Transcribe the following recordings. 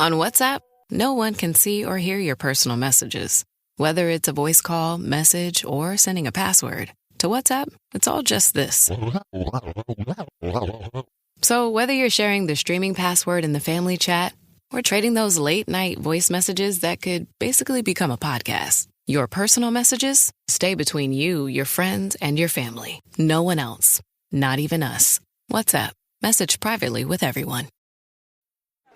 On WhatsApp, no one can see or hear your personal messages. Whether it's a voice call, message, or sending a password. To WhatsApp, it's all just this. So whether you're sharing the streaming password in the family chat or trading those late-night voice messages that could basically become a podcast, your personal messages stay between you, your friends, and your family. No one else. Not even us. WhatsApp. Message privately with everyone.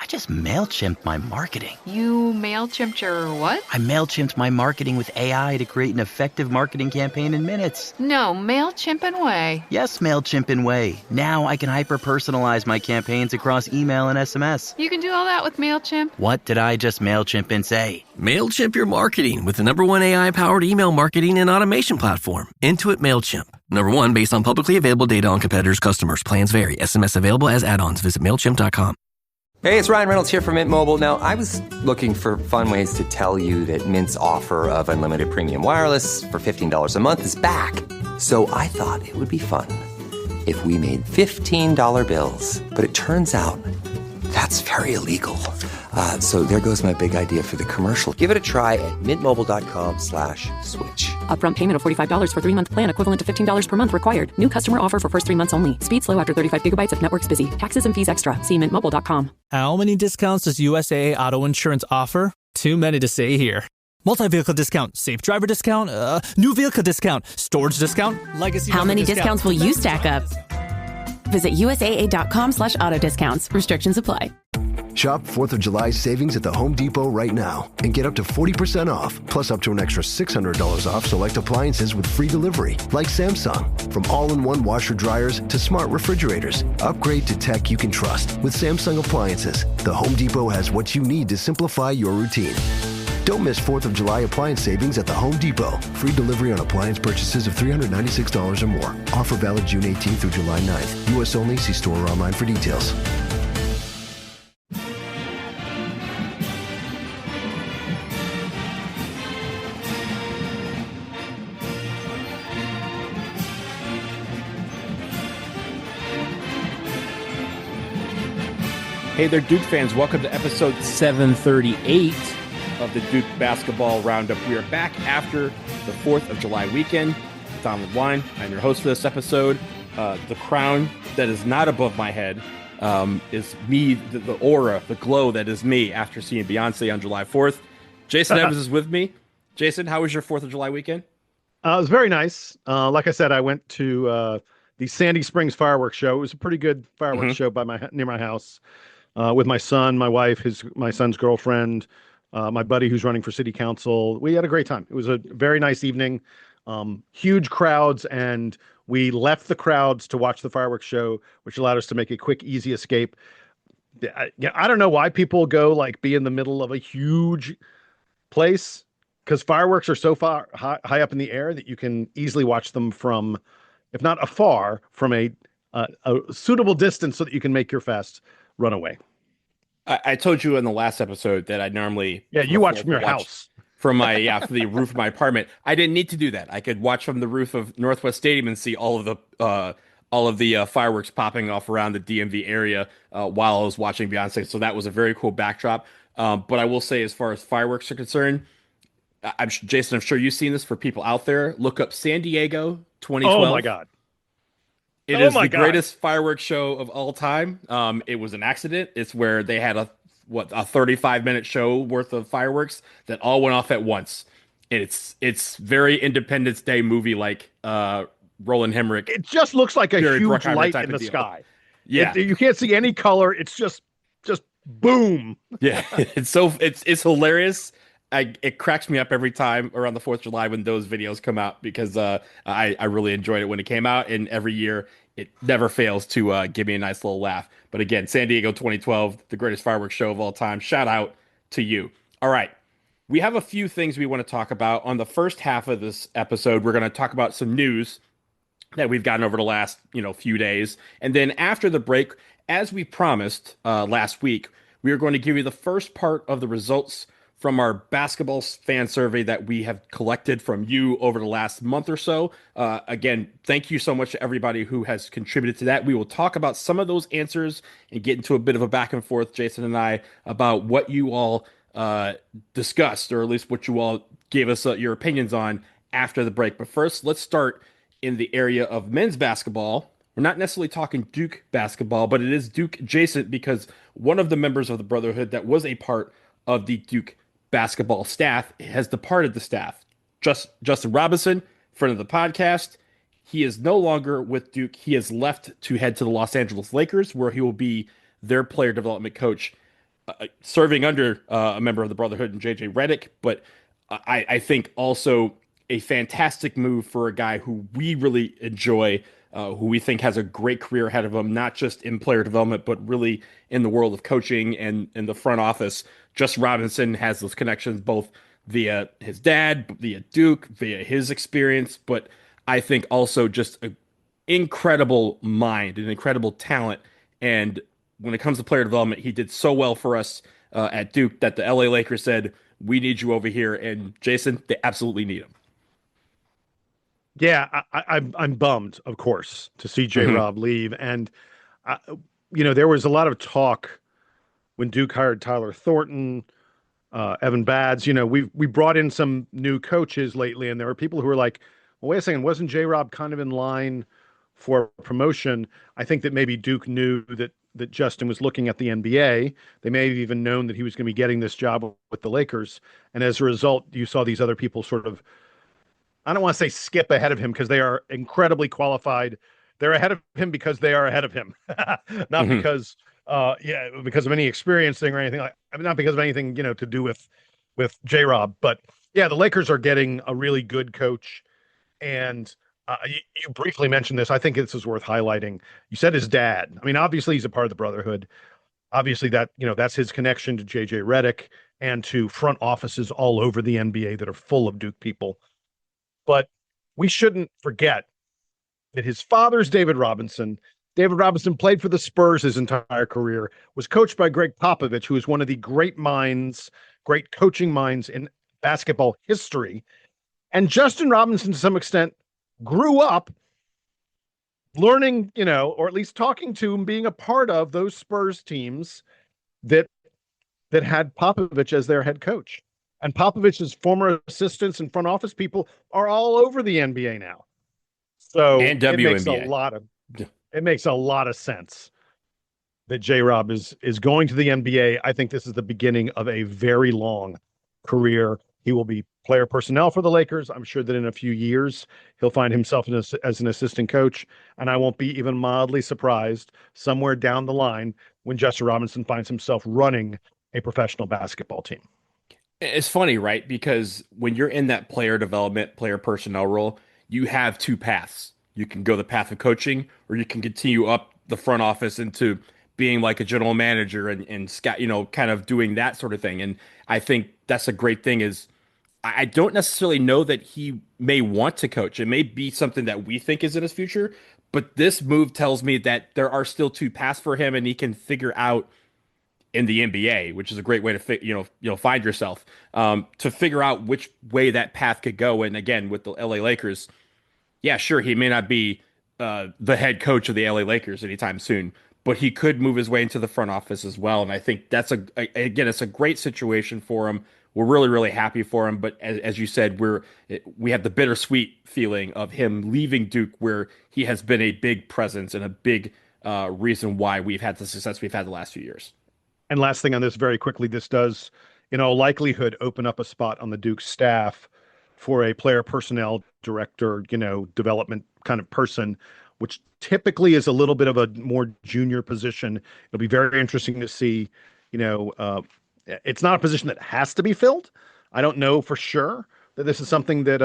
I just MailChimped my marketing. You MailChimped your what? I MailChimped my marketing with AI to create an effective marketing campaign in minutes. No, MailChimp and Way. Yes, MailChimp and Way. Now I can hyper-personalize my campaigns across email and SMS. You can do all that with MailChimp? What did I just MailChimp and say? MailChimp your marketing with the #1 AI-powered email marketing and automation platform, Intuit MailChimp. #1 based on publicly available data on competitors' customers. Plans vary. SMS available as add-ons. Visit MailChimp.com. Hey, it's Ryan Reynolds here from Mint Mobile. Now, I was looking for fun ways to tell you that Mint's offer of unlimited premium wireless for $15 a month is back. So I thought it would be fun if we made $15 bills. But it turns out that's very illegal. So there goes my big idea for the commercial. Give it a try at mintmobile.com/switch. Upfront payment of $45 for 3-month plan, equivalent to $15 per month required. New customer offer for first 3 months only. Speed slow after 35 gigabytes if network's busy. Taxes and fees extra. See mintmobile.com. How many discounts does USAA Auto Insurance offer? Too many to say here. Multi-vehicle discount, safe driver discount, new vehicle discount, storage discount, legacy. How many discounts will you stack up? Visit USAA.com/auto discounts. Restrictions apply. Shop 4th of July savings at the Home Depot right now and get up to 40% off, plus up to an extra $600 off select appliances with free delivery, like Samsung. From all-in-one washer dryers to smart refrigerators, upgrade to tech you can trust with Samsung appliances. The Home Depot has what you need to simplify your routine. Don't miss 4th of July appliance savings at the Home Depot. Free delivery on appliance purchases of $396 or more. Offer valid June 18th through July 9th. U.S. only. See store or online for details. Hey there, Duke fans. Welcome to episode 738 of the Duke Basketball Roundup. We are back after the 4th of July weekend. Donald Wine, I'm your host for this episode. The crown that is not above my head is me, the aura, the glow that is me after seeing Beyonce on July 4th. Jason Evans is with me. Jason, how was your 4th of July weekend? It was very nice. Like I said, I went to the Sandy Springs fireworks show. It was a pretty good fireworks show near my house. With my son, my wife, my son's girlfriend, my buddy who's running for city council. We had a great time. It was a very nice evening, huge crowds, and we left the crowds to watch the fireworks show, which allowed us to make a quick, easy escape. I don't know why people go be in the middle of a huge place, because fireworks are so far high up in the air that you can easily watch them from, if not afar, from a suitable distance so that you can make your fast run away. I told you in the last episode that I normally you watch from your house, from my from the roof of my apartment. I didn't need to do that. I could watch from the roof of Northwest Stadium and see all of the fireworks popping off around the DMV area while I was watching Beyonce. So that was a very cool backdrop. But I will say, as far as fireworks are concerned, Jason, I'm sure you've seen this. For people out there, look up San Diego 2012. Oh my God. It is the greatest fireworks show of all time. It was an accident. It's where they had a 35-minute show worth of fireworks that all went off at once. And it's very Independence Day movie like Roland Emmerich. It just looks like a huge light in the sky. Yeah, you can't see any color. It's just boom. Yeah, it's hilarious. It cracks me up every time around the 4th of July when those videos come out, because I really enjoyed it when it came out, and every year it never fails to give me a nice little laugh. But again, San Diego 2012, the greatest fireworks show of all time. Shout out to you. All right. We have a few things we want to talk about. On the first half of this episode, we're going to talk about some news that we've gotten over the last few days. And then after the break, as we promised last week, we are going to give you the first part of the results from our basketball fan survey that we have collected from you over the last month or so. Again, thank you so much to everybody who has contributed to that. We will talk about some of those answers and get into a bit of a back and forth, Jason and I, about what you all discussed, or at least what you all gave us your opinions on after the break. But first, let's start in the area of men's basketball. We're not necessarily talking Duke basketball, but it is Duke adjacent because one of the members of the Brotherhood that was a part of the Duke basketball staff has departed the staff. Justin Robinson, friend of the podcast, he is no longer with Duke. He has left to head to the Los Angeles Lakers, where he will be their player development coach, serving under a member of the Brotherhood and JJ Redick. But I think also a fantastic move for a guy who we really enjoy, who we think has a great career ahead of him, not just in player development, but really in the world of coaching and in the front office. Justin Robinson has those connections both via his dad, via Duke, via his experience, but I think also just an incredible mind, an incredible talent. And when it comes to player development, he did so well for us at Duke that the LA Lakers said, we need you over here. And Jason, they absolutely need him. Yeah, I'm bummed, of course, to see J-Rob leave. And, there was a lot of talk when Duke hired Tyler Thornton, Evan Bads. We brought in some new coaches lately, and there were people who were like, well, wait a second, wasn't J-Rob kind of in line for promotion? I think that maybe Duke knew that Justin was looking at the NBA. They may have even known that he was going to be getting this job with the Lakers. And as a result, you saw these other people sort of, I don't want to say skip ahead of him because they are incredibly qualified. They're ahead of him because they are ahead of him, not because of any experience thing or anything not because of anything, to do with J-Rob. But yeah, the Lakers are getting a really good coach. And you briefly mentioned this. I think this is worth highlighting. You said his dad. I mean, obviously he's a part of the Brotherhood. Obviously that's his connection to JJ Redick and to front offices all over the NBA that are full of Duke people. But we shouldn't forget that his father's David Robinson. David Robinson played for the Spurs his entire career, was coached by Greg Popovich, who is one of the great coaching minds in basketball history. And Justin Robinson, to some extent, grew up learning, or at least talking to and being a part of those Spurs teams that had Popovich as their head coach. And Popovich's former assistants and front office people are all over the NBA now. So and WNBA. It makes a lot of sense that J-Rob is going to the NBA. I think this is the beginning of a very long career. He will be player personnel for the Lakers. I'm sure that in a few years, he'll find himself as an assistant coach. And I won't be even mildly surprised somewhere down the line when Justin Robinson finds himself running a professional basketball team. It's funny, right? Because when you're in that player development, player personnel role, you have two paths. You can go the path of coaching, or you can continue up the front office into being like a general manager and kind of doing that sort of thing. And I think that's a great thing is I don't necessarily know that he may want to coach. It may be something that we think is in his future, but this move tells me that there are still two paths for him and he can figure out in the NBA, which is a great way to find yourself, to figure out which way that path could go. And again, with the LA Lakers, yeah, sure, he may not be the head coach of the LA Lakers anytime soon, but he could move his way into the front office as well. And I think that's it's a great situation for him. We're really, really happy for him. But as you said, we have the bittersweet feeling of him leaving Duke, where he has been a big presence and a big reason why we've had the success we've had the last few years. And last thing on this very quickly, this does, in all likelihood, open up a spot on the Duke staff for a player personnel director, development kind of person, which typically is a little bit of a more junior position. It'll be very interesting to see, it's not a position that has to be filled. I don't know for sure that this is something that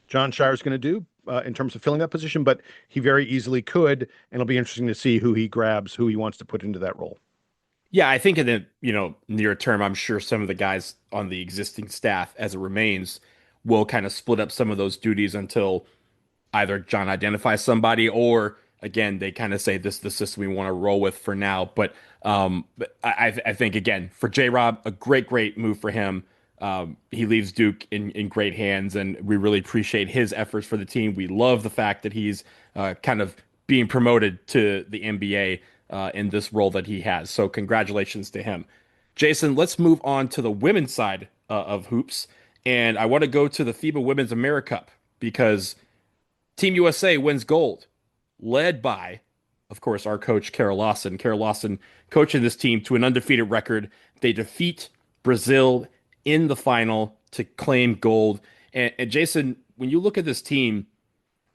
John Shire is going to do in terms of filling that position, but he very easily could, and it'll be interesting to see who he grabs, who he wants to put into that role. Yeah, I think in the near term, I'm sure some of the guys on the existing staff, as it remains, will kind of split up some of those duties until either John identifies somebody or, again, they kind of say this is the system we want to roll with for now. But I think, again, for J-Rob, a great move for him. He leaves Duke in great hands, and we really appreciate his efforts for the team. We love the fact that he's kind of being promoted to the NBA in this role that he has. So congratulations to him. Jason, let's move on to the women's side of hoops. And I want to go to the FIBA Women's AmeriCup because Team USA wins gold, led by, of course, our coach, Kara Lawson. Kara Lawson coaching this team to an undefeated record. They defeat Brazil in the final to claim gold. And Jason, when you look at this team,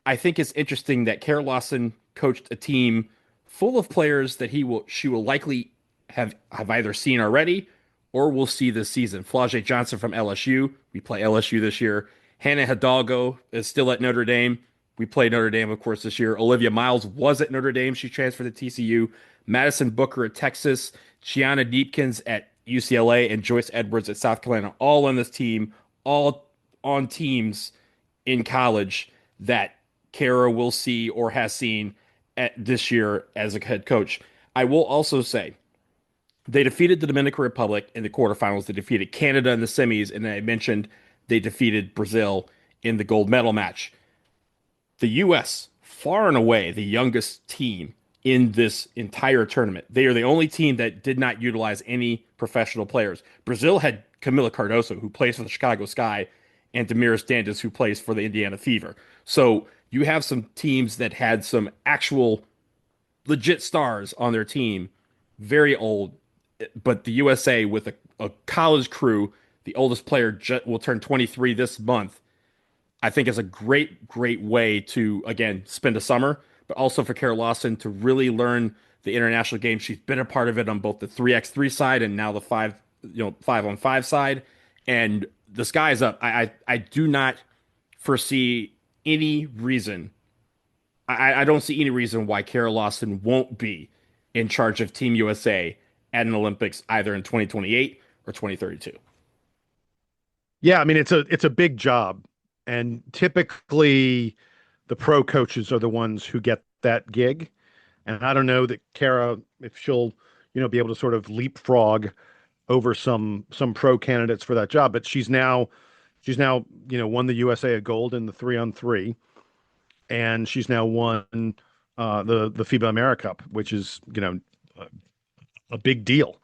I think it's interesting that Kara Lawson coached a team full of players that she will likely have either seen already or will see this season. Flau'jae Johnson from LSU. We play LSU this year. Hannah Hidalgo is still at Notre Dame. We play Notre Dame, of course, this year. Olivia Miles was at Notre Dame. She transferred to TCU. Madison Booker at Texas. Gianna Deepkins at UCLA and Joyce Edwards at South Carolina, all on this team, all on teams in college that Kara will see or has seen at this year as a head coach. I will also say they defeated the Dominican Republic in the quarterfinals. They defeated Canada in the semis, and I mentioned they defeated Brazil in the gold medal match. The U.S., far and away the youngest team in this entire tournament. They are the only team that did not utilize any professional players. Brazil had Camila Cardoso, who plays for the Chicago Sky, and Damiris Dantas, who plays for the Indiana Fever. So you have some teams that had some actual legit stars on their team, very old, but the USA with a college crew, the oldest player will turn 23 this month. I think is a great, great way to, again, spend a summer, but also for Kara Lawson to really learn the international game. She's been a part of it on both the 3x3 side and now the 5-on-5 side. And the sky's up. I do not foresee any reason. I don't see any reason why Kara Lawson won't be in charge of Team USA at an Olympics either in 2028 or 2032. Yeah, I mean it's a big job. And typically the pro coaches are the ones who get that gig. And I don't know that Kara, if she'll, be able to sort of leapfrog over some pro candidates for that job. But she's now, won the USA a gold in the 3-on-3. And she's now won the FIBA AmeriCup, which is, a big deal.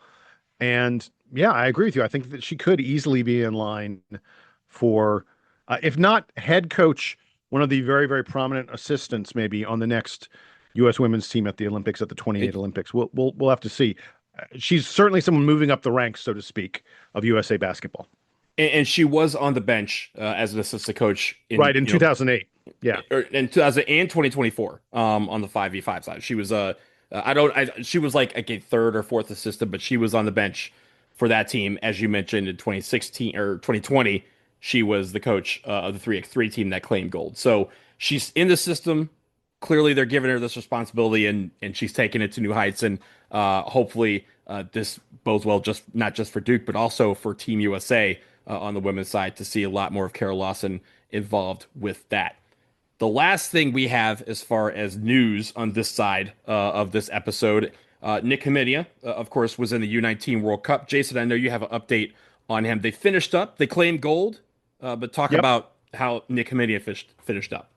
And yeah, I agree with you. I think that she could easily be in line for if not head coach, one of the very, very prominent assistants, maybe on the next U.S. women's team at the Olympics, at the 28 Olympics. We'll have to see. She's certainly someone moving up the ranks, so to speak, of USA basketball. And she was on the bench as an assistant coach in 2008. Yeah, in 2000 and 2024 on the 5v5 side. She was she was like a third or fourth assistant, but she was on the bench for that team, as you mentioned, in 2016 or 2020. She was the coach of the 3x3 team that claimed gold. So she's in the system. Clearly, they're giving her this responsibility, and she's taking it to new heights. And hopefully, this bodes well, not just for Duke, but also for Team USA on the women's side to see a lot more of Kara Lawson involved with that. The last thing we have as far as news on this side of this episode, Nick Hamidia, of course, was in the U19 World Cup. Jason, I know you have an update on him. They finished up. They claimed gold. But talk about how Nick Hamidia finished up.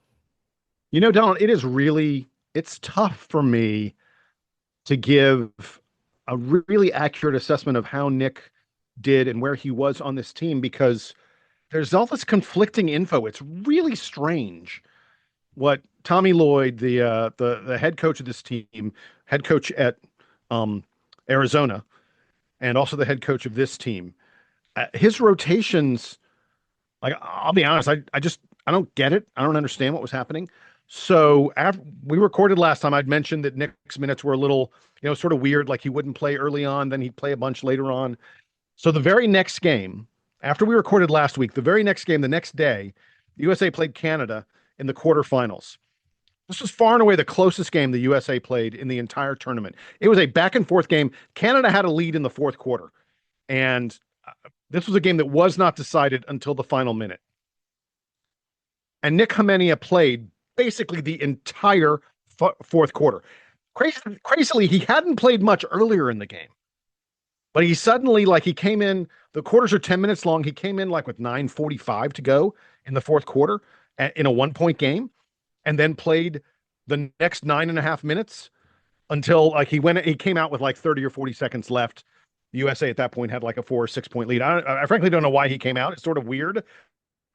Donald, it's tough for me to give a really accurate assessment of how Nick did and where he was on this team because there's all this conflicting info. It's really strange what Tommy Lloyd, the head coach of this team, head coach at Arizona, and also the head coach of this team, his rotations. Like, I'll be honest, I don't get it. I don't understand what was happening. So after we recorded last time, I'd mentioned that Nick's minutes were a little, sort of weird. Like he wouldn't play early on, then he'd play a bunch later on. So the very next game, after we recorded last week, the very next game, the next day, the USA played Canada in the quarterfinals. This was far and away the closest game the USA played in the entire tournament. It was a back and forth game. Canada had a lead in the fourth quarter. And this was a game that was not decided until the final minute. And Nick Hamidia played basically the entire fourth quarter. Crazily, he hadn't played much earlier in the game. But he suddenly, like, he came in, the quarters are 10 minutes long. He came in like with 9:45 to go in the fourth quarter in a 1-point game, and then played the next 9.5 minutes until like he came out with like 30 or 40 seconds left. The USA at that point had like a 4 or 6 point lead. I frankly don't know why he came out. It's sort of weird.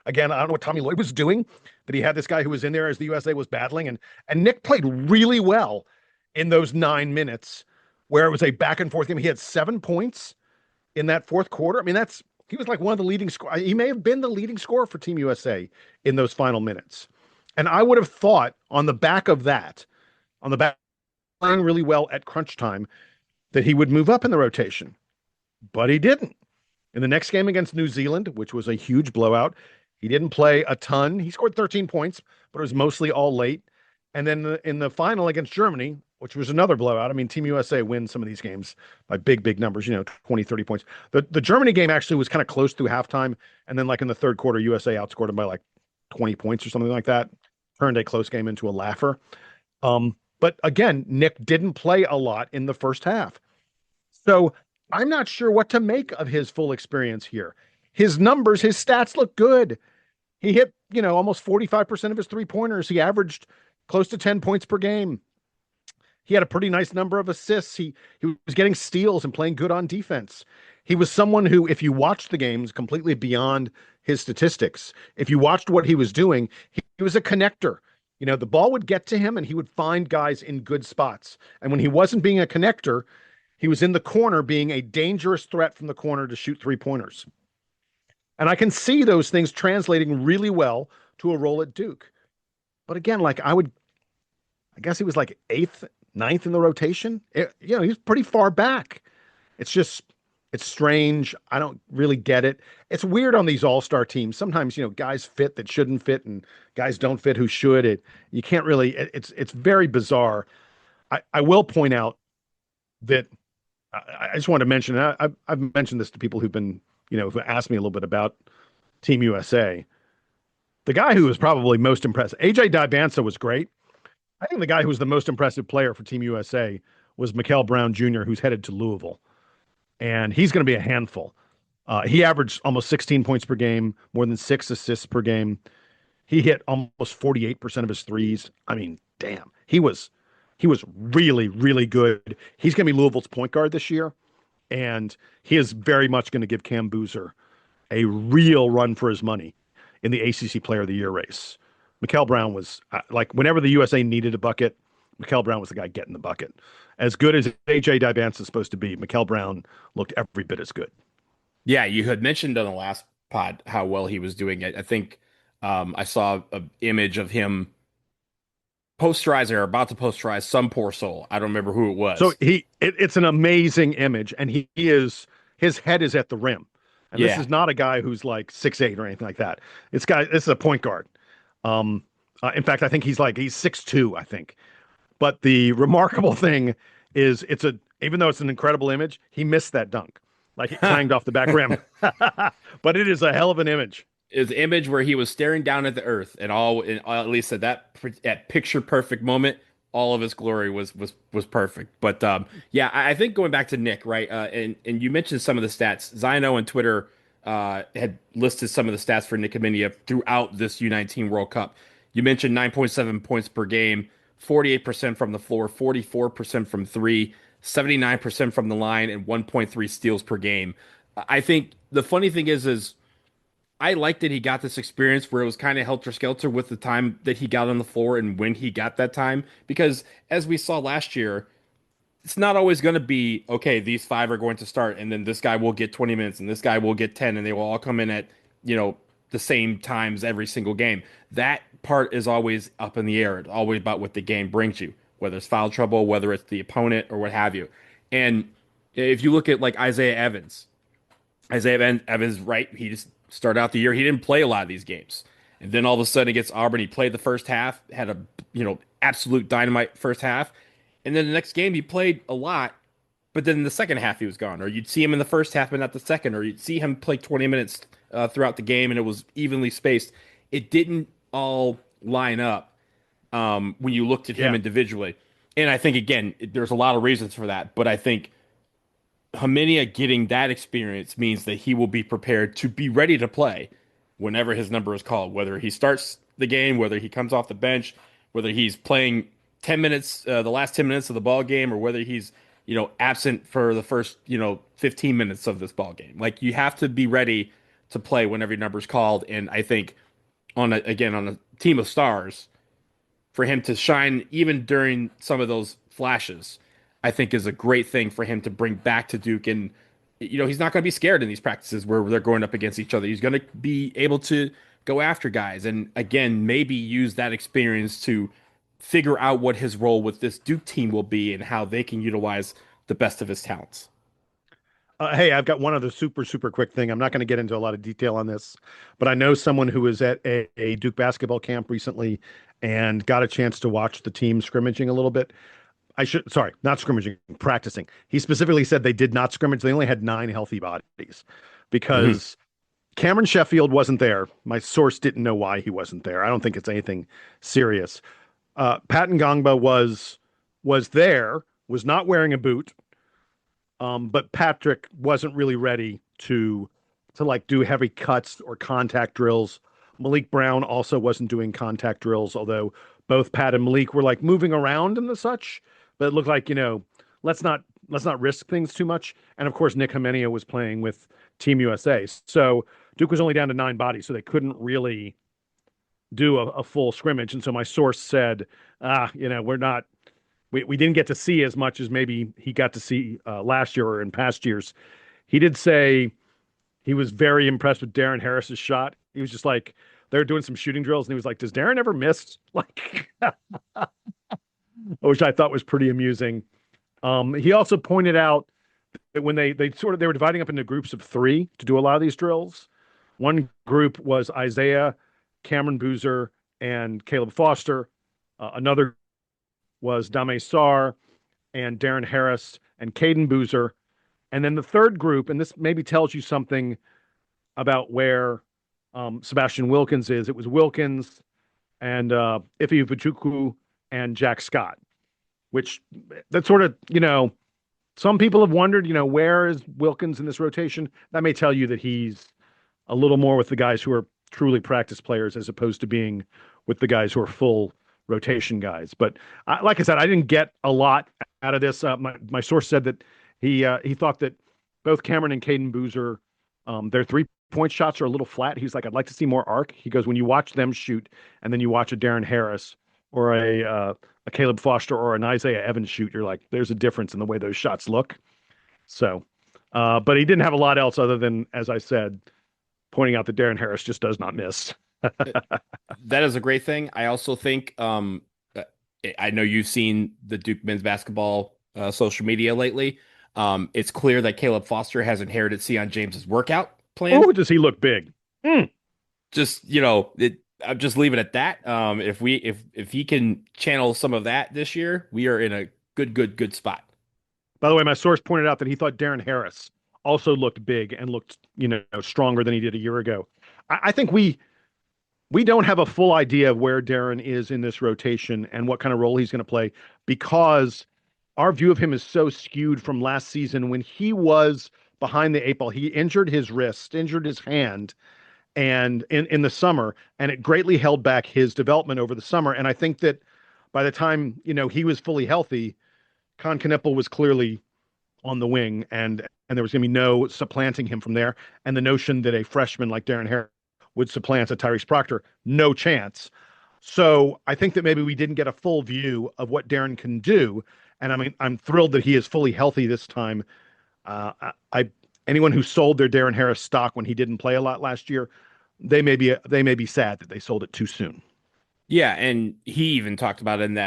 Again, I don't know what Tommy Lloyd was doing, but he had this guy who was in there as the USA was battling, and Nick played really well in those 9 minutes where it was a back and forth game. He had 7 points in that fourth quarter. I mean, he was like one of the leading score. He may have been the leading scorer for Team USA in those final minutes. And I would have thought on the back of that, on the back playing really well at crunch time, that he would move up in the rotation. But he didn't. In the next game against New Zealand, which was a huge blowout, he didn't play a ton. He scored 13 points, but it was mostly all late. And then in the final against Germany, which was another blowout. I mean, Team USA wins some of these games by big numbers, 20, 30 points. The Germany game actually was kind of close through halftime. And then like in the third quarter, USA outscored them by like 20 points or something like that. Turned a close game into a laugher. But again, Nick didn't play a lot in the first half. So I'm not sure what to make of his full experience here. His numbers, his stats look good. He hit, almost 45% of his 3-pointers. He averaged close to 10 points per game. He had a pretty nice number of assists. He was getting steals and playing good on defense. He was someone who, if you watched the games completely beyond his statistics, if you watched what he was doing, he was a connector. The ball would get to him and he would find guys in good spots. And when he wasn't being a connector, he was in the corner being a dangerous threat from the corner to shoot 3-pointers. And I can see those things translating really well to a role at Duke. But again, like I guess he was like 8th, 9th in the rotation. He's pretty far back. It's strange. I don't really get it. It's weird on these all-star teams. Sometimes, guys fit that shouldn't fit and guys don't fit who should. You can't really, it's very bizarre. I will point out that I just want to mention, I've mentioned this to people who've been, who asked me a little bit about Team USA. The guy who was probably most impressive, AJ Dibansa was great. I think the guy who was the most impressive player for Team USA was Mikal Brown Jr., who's headed to Louisville. And he's going to be a handful. He averaged almost 16 points per game, more than 6 assists per game. He hit almost 48% of his threes. I mean, damn, he was really, really good. He's going to be Louisville's point guard this year. And he is very much going to give Cam Boozer a real run for his money in the ACC Player of the Year race. Mikal Brown was like, whenever the USA needed a bucket, Mikal Brown was the guy getting the bucket. As good as AJ Dibansa is supposed to be, Mikal Brown looked every bit as good. Yeah, you had mentioned on the last pod how well he was doing it. I think I saw an image of him posterizing or about to posterize some poor soul. I don't remember who it was. So it's an amazing image, and his head is at the rim. And This is not a guy who's like 6'8" or anything like that. This is a point guard. In fact, I think he's 6'2", I think. But the remarkable thing is even though it's an incredible image, he missed that dunk. Like he clanged off the back rim. But it is a hell of an image. Is the image where he was staring down at the earth, and at least at that picture perfect moment, all of his glory was perfect. But I think going back to Nick, right? And you mentioned some of the stats. Zino on Twitter had listed some of the stats for Nick Kaminia throughout this U19 World Cup. You mentioned 9.7 points per game, 48% from the floor, 44% from three, 79% from the line, and 1.3 steals per game. I think the funny thing is I like that he got this experience where it was kind of helter-skelter with the time that he got on the floor and when he got that time. Because as we saw last year, it's not always going to be, okay, these 5 are going to start, and then this guy will get 20 minutes, and this guy will get 10, and they will all come in at, the same times every single game. That part is always up in the air. It's always about what the game brings you, whether it's foul trouble, whether it's the opponent, or what have you. And if you look at, like, Isaiah Evans, right, he just started out the year, he didn't play a lot of these games. And then all of a sudden against Auburn, he played the first half, had a, absolute dynamite first half. And then the next game he played a lot, but then in the second half he was gone. Or you'd see him in the first half but not the second. Or you'd see him play 20 minutes throughout the game and it was evenly spaced. It didn't all line up when you looked at him individually. And I think, again, there's a lot of reasons for that. But I think Herminia getting that experience means that he will be prepared to be ready to play whenever his number is called, whether he starts the game, whether he comes off the bench, whether he's playing 10 minutes, the last 10 minutes of the ball game, or whether he's, absent for the first, 15 minutes of this ball game. Like, you have to be ready to play whenever your number is called. And I think on a team of stars, for him to shine even during some of those flashes, I think is a great thing for him to bring back to Duke. And, he's not going to be scared in these practices where they're going up against each other. He's going to be able to go after guys. And again, maybe use that experience to figure out what his role with this Duke team will be and how they can utilize the best of his talents. Hey, I've got one other super, super quick thing. I'm not going to get into a lot of detail on this, but I know someone who was at a Duke basketball camp recently and got a chance to watch the team scrimmaging a little bit. Not scrimmaging, practicing. He specifically said they did not scrimmage. They only had 9 healthy bodies because Cameron Sheffield wasn't there. My source didn't know why he wasn't there. I don't think it's anything serious. Pat Ngongba was there, was not wearing a boot. But Patrick wasn't really ready to like do heavy cuts or contact drills. Malik Brown also wasn't doing contact drills, although both Pat and Malik were like moving around and the such. But it looked like, let's not risk things too much. And of course, Nick Homenia was playing with Team USA. So Duke was only down to 9 bodies, so they couldn't really do a full scrimmage. And so my source said, we didn't get to see as much as maybe he got to see last year or in past years. He did say he was very impressed with Darren Harris's shot. He was just like, they were doing some shooting drills, and he was like, does Darren ever miss? Like, which I thought was pretty amusing. He also pointed out that when they were dividing up into groups of 3 to do a lot of these drills. One group was Isaiah, Cameron Boozer, and Caleb Foster. Another was Dame Sarr and Darren Harris and Caden Boozer. And then the third group, and this maybe tells you something about where Sebastian Wilkins is. It was Wilkins and Ife Ifuchukwu and Jack Scott, which that sort of, some people have wondered, where is Wilkins in this rotation? That may tell you that he's a little more with the guys who are truly practice players as opposed to being with the guys who are full rotation guys. But like I said, I didn't get a lot out of this. My source said that he thought that both Cameron and Caden Boozer, their 3-point shots are a little flat. He's like, I'd like to see more arc. He goes, when you watch them shoot and then you watch a Darren Harris or a Caleb Foster or an Isaiah Evans shoot, you're like, there's a difference in the way those shots look. So, but he didn't have a lot else other than, as I said, pointing out that Darren Harris just does not miss. That is a great thing. I also think, I know you've seen the Duke men's basketball social media lately. It's clear that Caleb Foster has inherited Sion James's workout plan. Oh, does he look big? Just, I'm just leaving it at that. If he can channel some of that this year, we are in a good spot. By the way, my source pointed out that he thought Darren Harris also looked big and looked, stronger than he did a year ago. I think we don't have a full idea of where Darren is in this rotation and what kind of role he's going to play, because our view of him is so skewed from last season when he was behind the 8 ball. He injured his wrist, injured his hand, and in the summer, and it greatly held back his development over the summer. And I think that by the time, he was fully healthy, Con Knippel was clearly on the wing, and there was going to be no supplanting him from there. And the notion that a freshman like Darren Harris would supplant a Tyrese Proctor, no chance. So I think that maybe we didn't get a full view of what Darren can do. And I mean, I'm thrilled that he is fully healthy this time. Anyone who sold their Darren Harris stock when he didn't play a lot last year, they may be sad that they sold it too soon. Yeah, and he even talked about in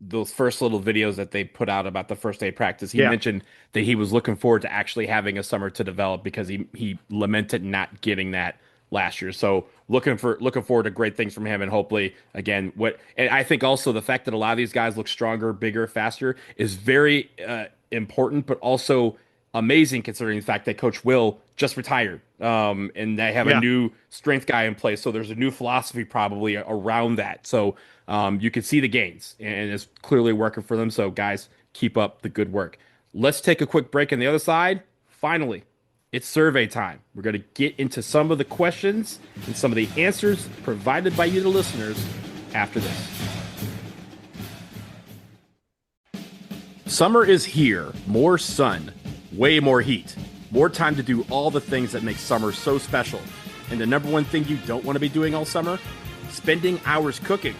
those first little videos that they put out about the first day of practice. He mentioned that he was looking forward to actually having a summer to develop because he lamented not getting that last year. So looking forward to great things from him, and hopefully again, and I think also the fact that a lot of these guys look stronger, bigger, faster is very important, but also amazing considering the fact that Coach Will just retired, and they have a new strength guy in place. So there's a new philosophy probably around that. So you can see the gains, and it's clearly working for them. So guys, keep up the good work. Let's take a quick break on the other side. Finally, it's survey time. We're going to get into some of the questions and some of the answers provided by you, the listeners, after this. Summer is here. More sun, way more heat, more time to do all the things that make summer so special. And the number one thing you don't want to be doing all summer? Spending hours cooking.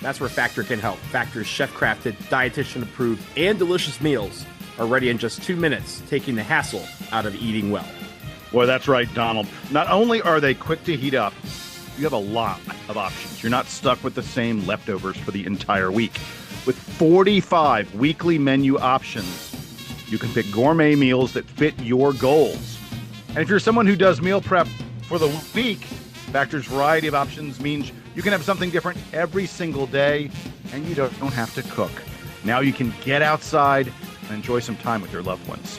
That's where Factor can help. Factor's chef-crafted, dietitian-approved, and delicious meals are ready in just 2 minutes, taking the hassle out of eating well. Boy, that's right, Donald. Not only are they quick to heat up, you have a lot of options. You're not stuck with the same leftovers for the entire week. With 45 weekly menu options, you can pick gourmet meals that fit your goals. And if you're someone who does meal prep for the week, Factor's variety of options means you can have something different every single day, and you don't have to cook. Now you can get outside and enjoy some time with your loved ones.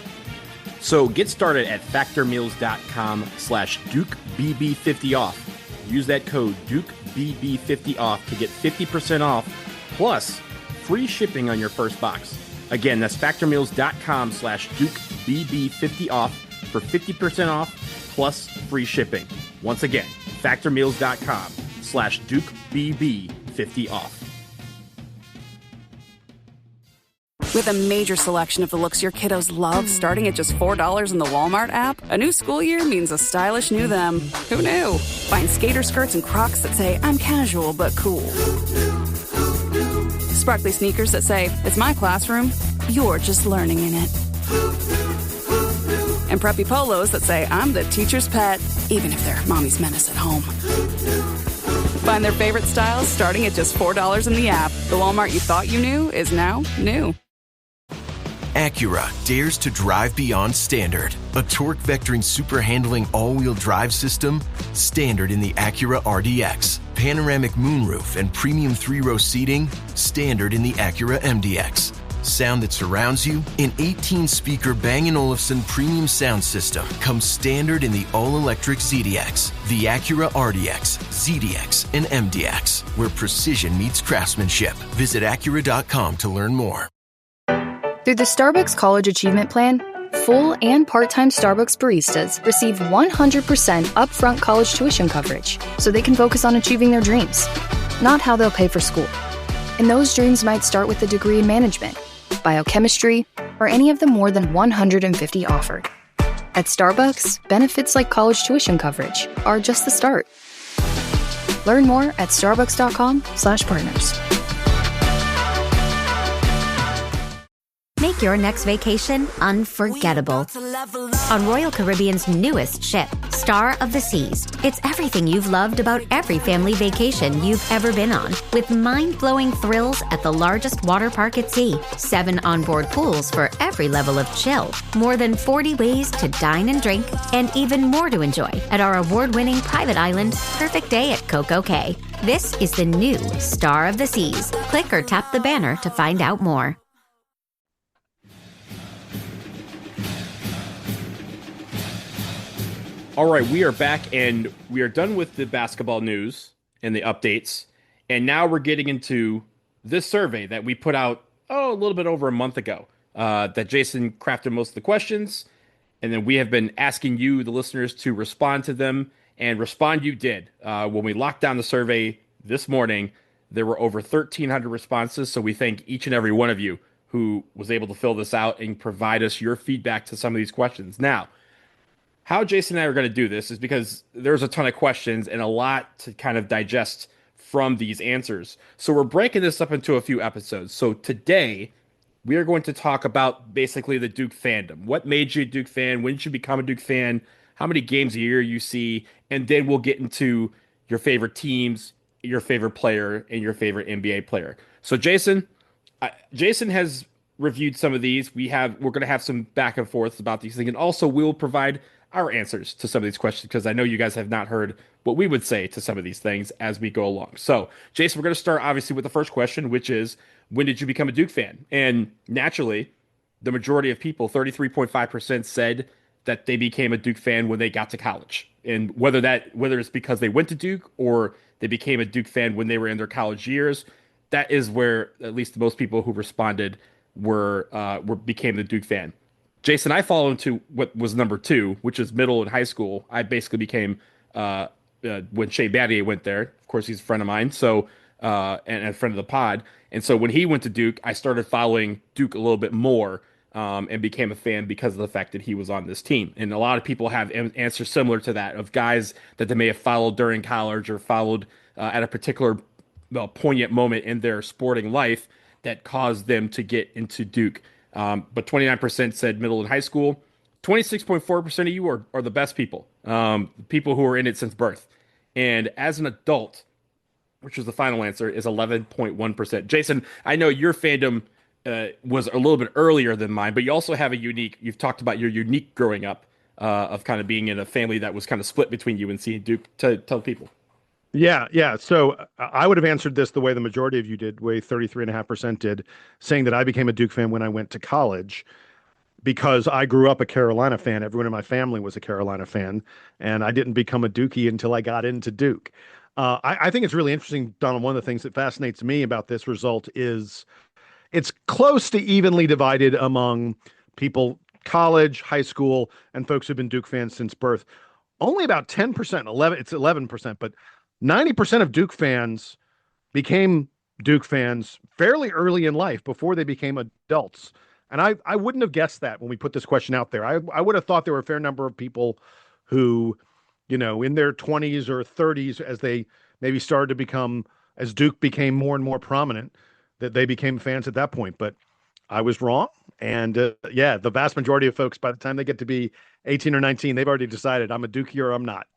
So get started at factormeals.com/DukeBB50 off. Use that code DukeBB50 off to get 50% off, plus free shipping on your first box. Again, that's factormeals.com/DukeBB50 off for 50% off, plus free shipping. Once again, factormeals.com/DukeBB50 off. With a major selection of the looks your kiddos love, starting at just $4 in the Walmart app, a new school year means a stylish new them. Who knew? Find skater skirts and Crocs that say, I'm casual but cool. Sparkly sneakers that say, it's my classroom, you're just learning in it. And preppy polos that say, I'm the teacher's pet, even if they're mommy's menace at home. Find their favorite styles starting at just $4 in the app. The Walmart you thought you knew is now new. Acura dares to drive beyond standard. A torque-vectoring super-handling all-wheel drive system, standard in the Acura RDX. Panoramic moonroof and premium 3-row seating, standard in the Acura MDX. Sound that surrounds you, an 18-speaker Bang & Olufsen premium sound system comes standard in the all-electric ZDX, the Acura RDX, ZDX, and MDX, where precision meets craftsmanship. Visit Acura.com to learn more. Through the Starbucks College Achievement Plan, full and part-time Starbucks baristas receive 100% upfront college tuition coverage so they can focus on achieving their dreams, not how they'll pay for school. And those dreams might start with a degree in management, biochemistry, or any of the more than 150 offered. At Starbucks, benefits like college tuition coverage are just the start. Learn more at starbucks.com/partners. Make your next vacation unforgettable on Royal Caribbean's newest ship, Star of the Seas. It's everything you've loved about every family vacation you've ever been on, with mind-blowing thrills at the largest water park at sea, 7 onboard pools for every level of chill, more than 40 ways to dine and drink, and even more to enjoy at our award-winning private island, Perfect Day at Coco Cay. This is the new Star of the Seas. Click or tap the banner to find out more. All right, we are back and we are done with the basketball news and the updates. And now we're getting into this survey that we put out, a little bit over a month ago, that Jason crafted most of the questions. And then we have been asking you, the listeners, to respond to them. And respond you did. When we locked down the survey this morning, there were over 1,300 responses. So we thank each and every one of you who was able to fill this out and provide us your feedback to some of these questions. Now, how Jason and I are going to do this is because there's a ton of questions and a lot to kind of digest from these answers. So we're breaking this up into a few episodes. So today, we are going to talk about basically the Duke fandom. What made you a Duke fan? When did you become a Duke fan? How many games a year you see? And then we'll get into your favorite teams, your favorite player, and your favorite NBA player. So Jason has reviewed some of these. We're going to have some back and forth about these things. And also we'll provide our answers to some of these questions, because I know you guys have not heard what we would say to some of these things as we go along. So, Jason, we're going to start obviously with the first question, which is, when did you become a Duke fan? And naturally, the majority of people, 33.5%, said that they became a Duke fan when they got to college. And whether it's because they went to Duke or they became a Duke fan when they were in their college years, that is where at least most people who responded became the Duke fan. Jason, I fall into what was number 2, which is middle and high school. I basically became when Shea Battier went there. Of course, he's a friend of mine, so and a friend of the pod. And so when he went to Duke, I started following Duke a little bit more and became a fan because of the fact that he was on this team. And a lot of people have answers similar to that of guys that they may have followed during college or followed at a particular poignant moment in their sporting life that caused them to get into Duke. But 29% said middle and high school. 26.4% of you are the best people, people who are in it since birth. And as an adult, which was the final answer, is 11.1%. Jason, I know your fandom was a little bit earlier than mine, but you also have you've talked about your unique growing up of kind of being in a family that was kind of split between UNC and Duke. To tell people. Yeah. So I would have answered this the way the majority of you did, way 33.5% did, saying that I became a Duke fan when I went to college because I grew up a Carolina fan. Everyone in my family was a Carolina fan, and I didn't become a Dookie until I got into Duke. I think it's really interesting, Donald. One of the things that fascinates me about this result is it's close to evenly divided among people, college, high school, and folks who've been Duke fans since birth. Only about 10%, it's 11%, but 90% of Duke fans became Duke fans fairly early in life before they became adults. And I wouldn't have guessed that when we put this question out there. I would have thought there were a fair number of people who, in their 20s or 30s, as they maybe started to become, as Duke became more and more prominent, that they became fans at that point. But I was wrong. And the vast majority of folks, by the time they get to be 18 or 19, they've already decided I'm a Dookie or I'm not.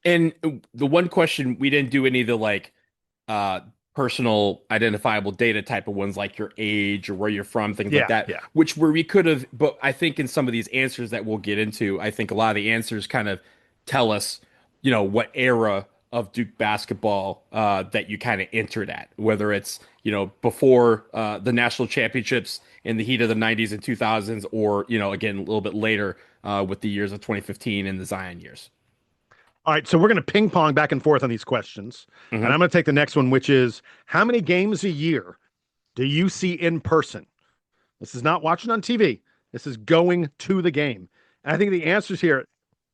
And the one question, we didn't do any of the personal identifiable data type of ones, like your age or where you're from, things like that, which where we could have, but I think in some of these answers that we'll get into, I think a lot of the answers kind of tell us, what era of Duke basketball that you kind of entered at, whether it's, before the national championships in the heat of the 90s and 2000s, or, again, a little bit later with the years of 2015 and the Zion years. All right, so we're going to ping pong back and forth on these questions. And I'm going to take the next one, which is, how many games a year do you see in person? This is not watching on TV. This is going to the game. And I think the answers here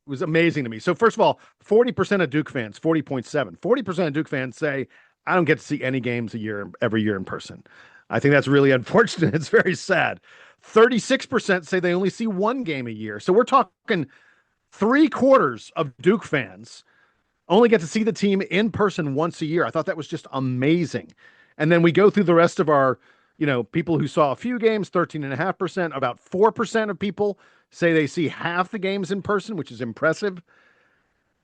was amazing to me. So first of all, 40% of Duke fans, 40.7, 40% of Duke fans say, I don't get to see any games every year in person. I think that's really unfortunate. It's very sad. 36% say they only see one game a year. So we're talking 3/4 of Duke fans only get to see the team in person once a year. I thought that was just amazing. And then we go through the rest of our, people who saw a few games, 13.5%. About 4% of people say they see half the games in person, which is impressive.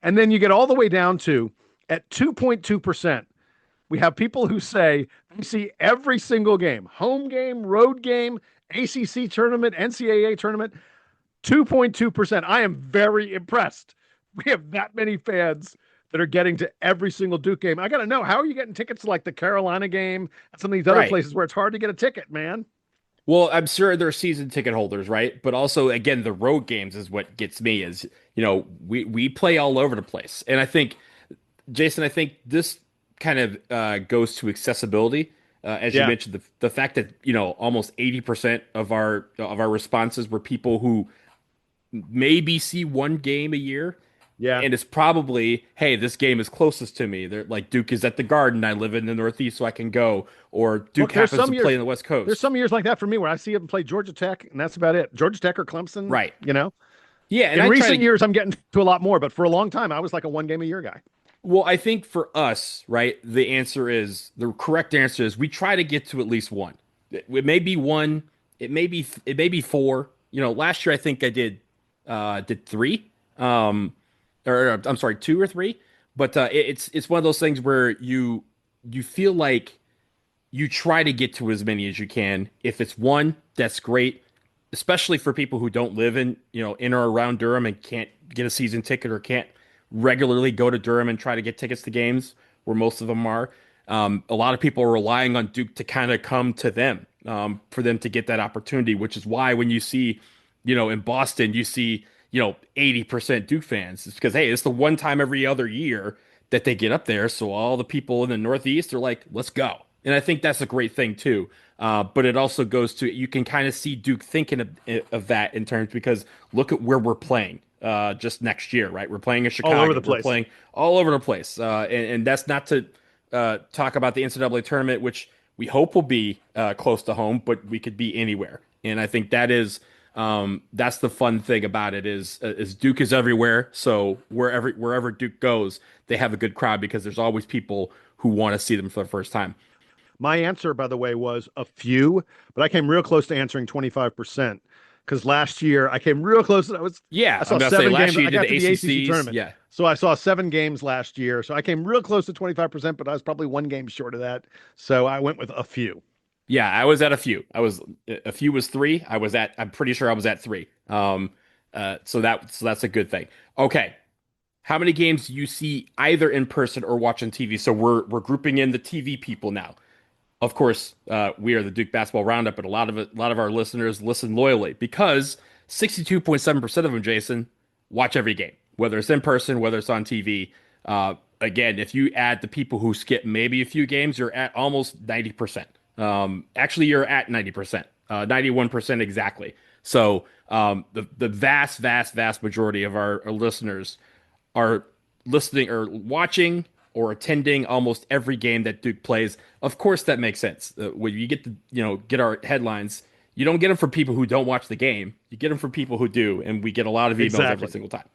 And then you get all the way down to, at 2.2%, we have people who say they see every single game, home game, road game, ACC tournament, NCAA tournament. 2.2%. I am very impressed. We have that many fans that are getting to every single Duke game. I got to know, how are you getting tickets to like the Carolina game and some of these other places where it's hard to get a ticket, man? Well, I'm sure there are season ticket holders, right? But also, again, the road games is what gets me is, we play all over the place. And I think, Jason, this kind of goes to accessibility. As you mentioned, the fact that, almost 80% of our responses were people who maybe see one game a year. Yeah. And it's probably, hey, this game is closest to me. They're like, Duke is at the Garden. I live in the Northeast, so I can go. Or Duke happens to play in the West Coast. There's some years like that for me where I see them play Georgia Tech, and that's about it. Georgia Tech or Clemson. Right. Yeah. And in recent years, I'm getting to a lot more, but for a long time, I was like a one game a year guy. Well, I think for us, right, the correct answer is we try to get to at least one. It may be one. It may be four. Last year I think I did 3. Or I'm sorry, 2 or 3. But it's one of those things where you feel like you try to get to as many as you can. If it's one, that's great, especially for people who don't live in or around Durham and can't get a season ticket or can't regularly go to Durham and try to get tickets to games where most of them are. A lot of people are relying on Duke to kind of come to them for them to get that opportunity, which is why when you see, in Boston, you see, 80% Duke fans. It's because, hey, it's the one time every other year that they get up there. So all the people in the Northeast are like, let's go. And I think that's a great thing too. But it also goes to, you can kind of see Duke thinking of that in terms, because look at where we're playing just next year, right? We're playing in Chicago. All over the place. We're playing all over the place. And that's not to talk about the NCAA tournament, which we hope will be close to home, but we could be anywhere. And I think that is that's the fun thing about it is Duke is everywhere. So wherever Duke goes, they have a good crowd because there's always people who want to see them for the first time. My answer, by the way, was a few, but I came real close to answering 25%. Because last year I came real close. I saw 7 games. I got to the ACC tournament. Yeah. So I saw 7 games last year. So I came real close to 25%, but I was probably 1 game short of that. So I went with a few. Yeah, I was at a few. A few was 3. I'm pretty sure I was at 3. So that's a good thing. Okay. How many games do you see either in person or watch on TV? So we're grouping in the TV people now. Of course, we are the Duke Basketball Roundup, but a lot of our listeners listen loyally because 62.7% of them, Jason, watch every game, whether it's in person, whether it's on TV. Again, if you add the people who skip maybe a few games, you're at almost 90%. Actually, you're at 90%, 91% exactly. So the vast majority of our listeners are listening or watching or attending almost every game that Duke plays. Of course, that makes sense. When you get get our headlines, you don't get them from people who don't watch the game. You get them from people who do, and we get a lot of emails every single time.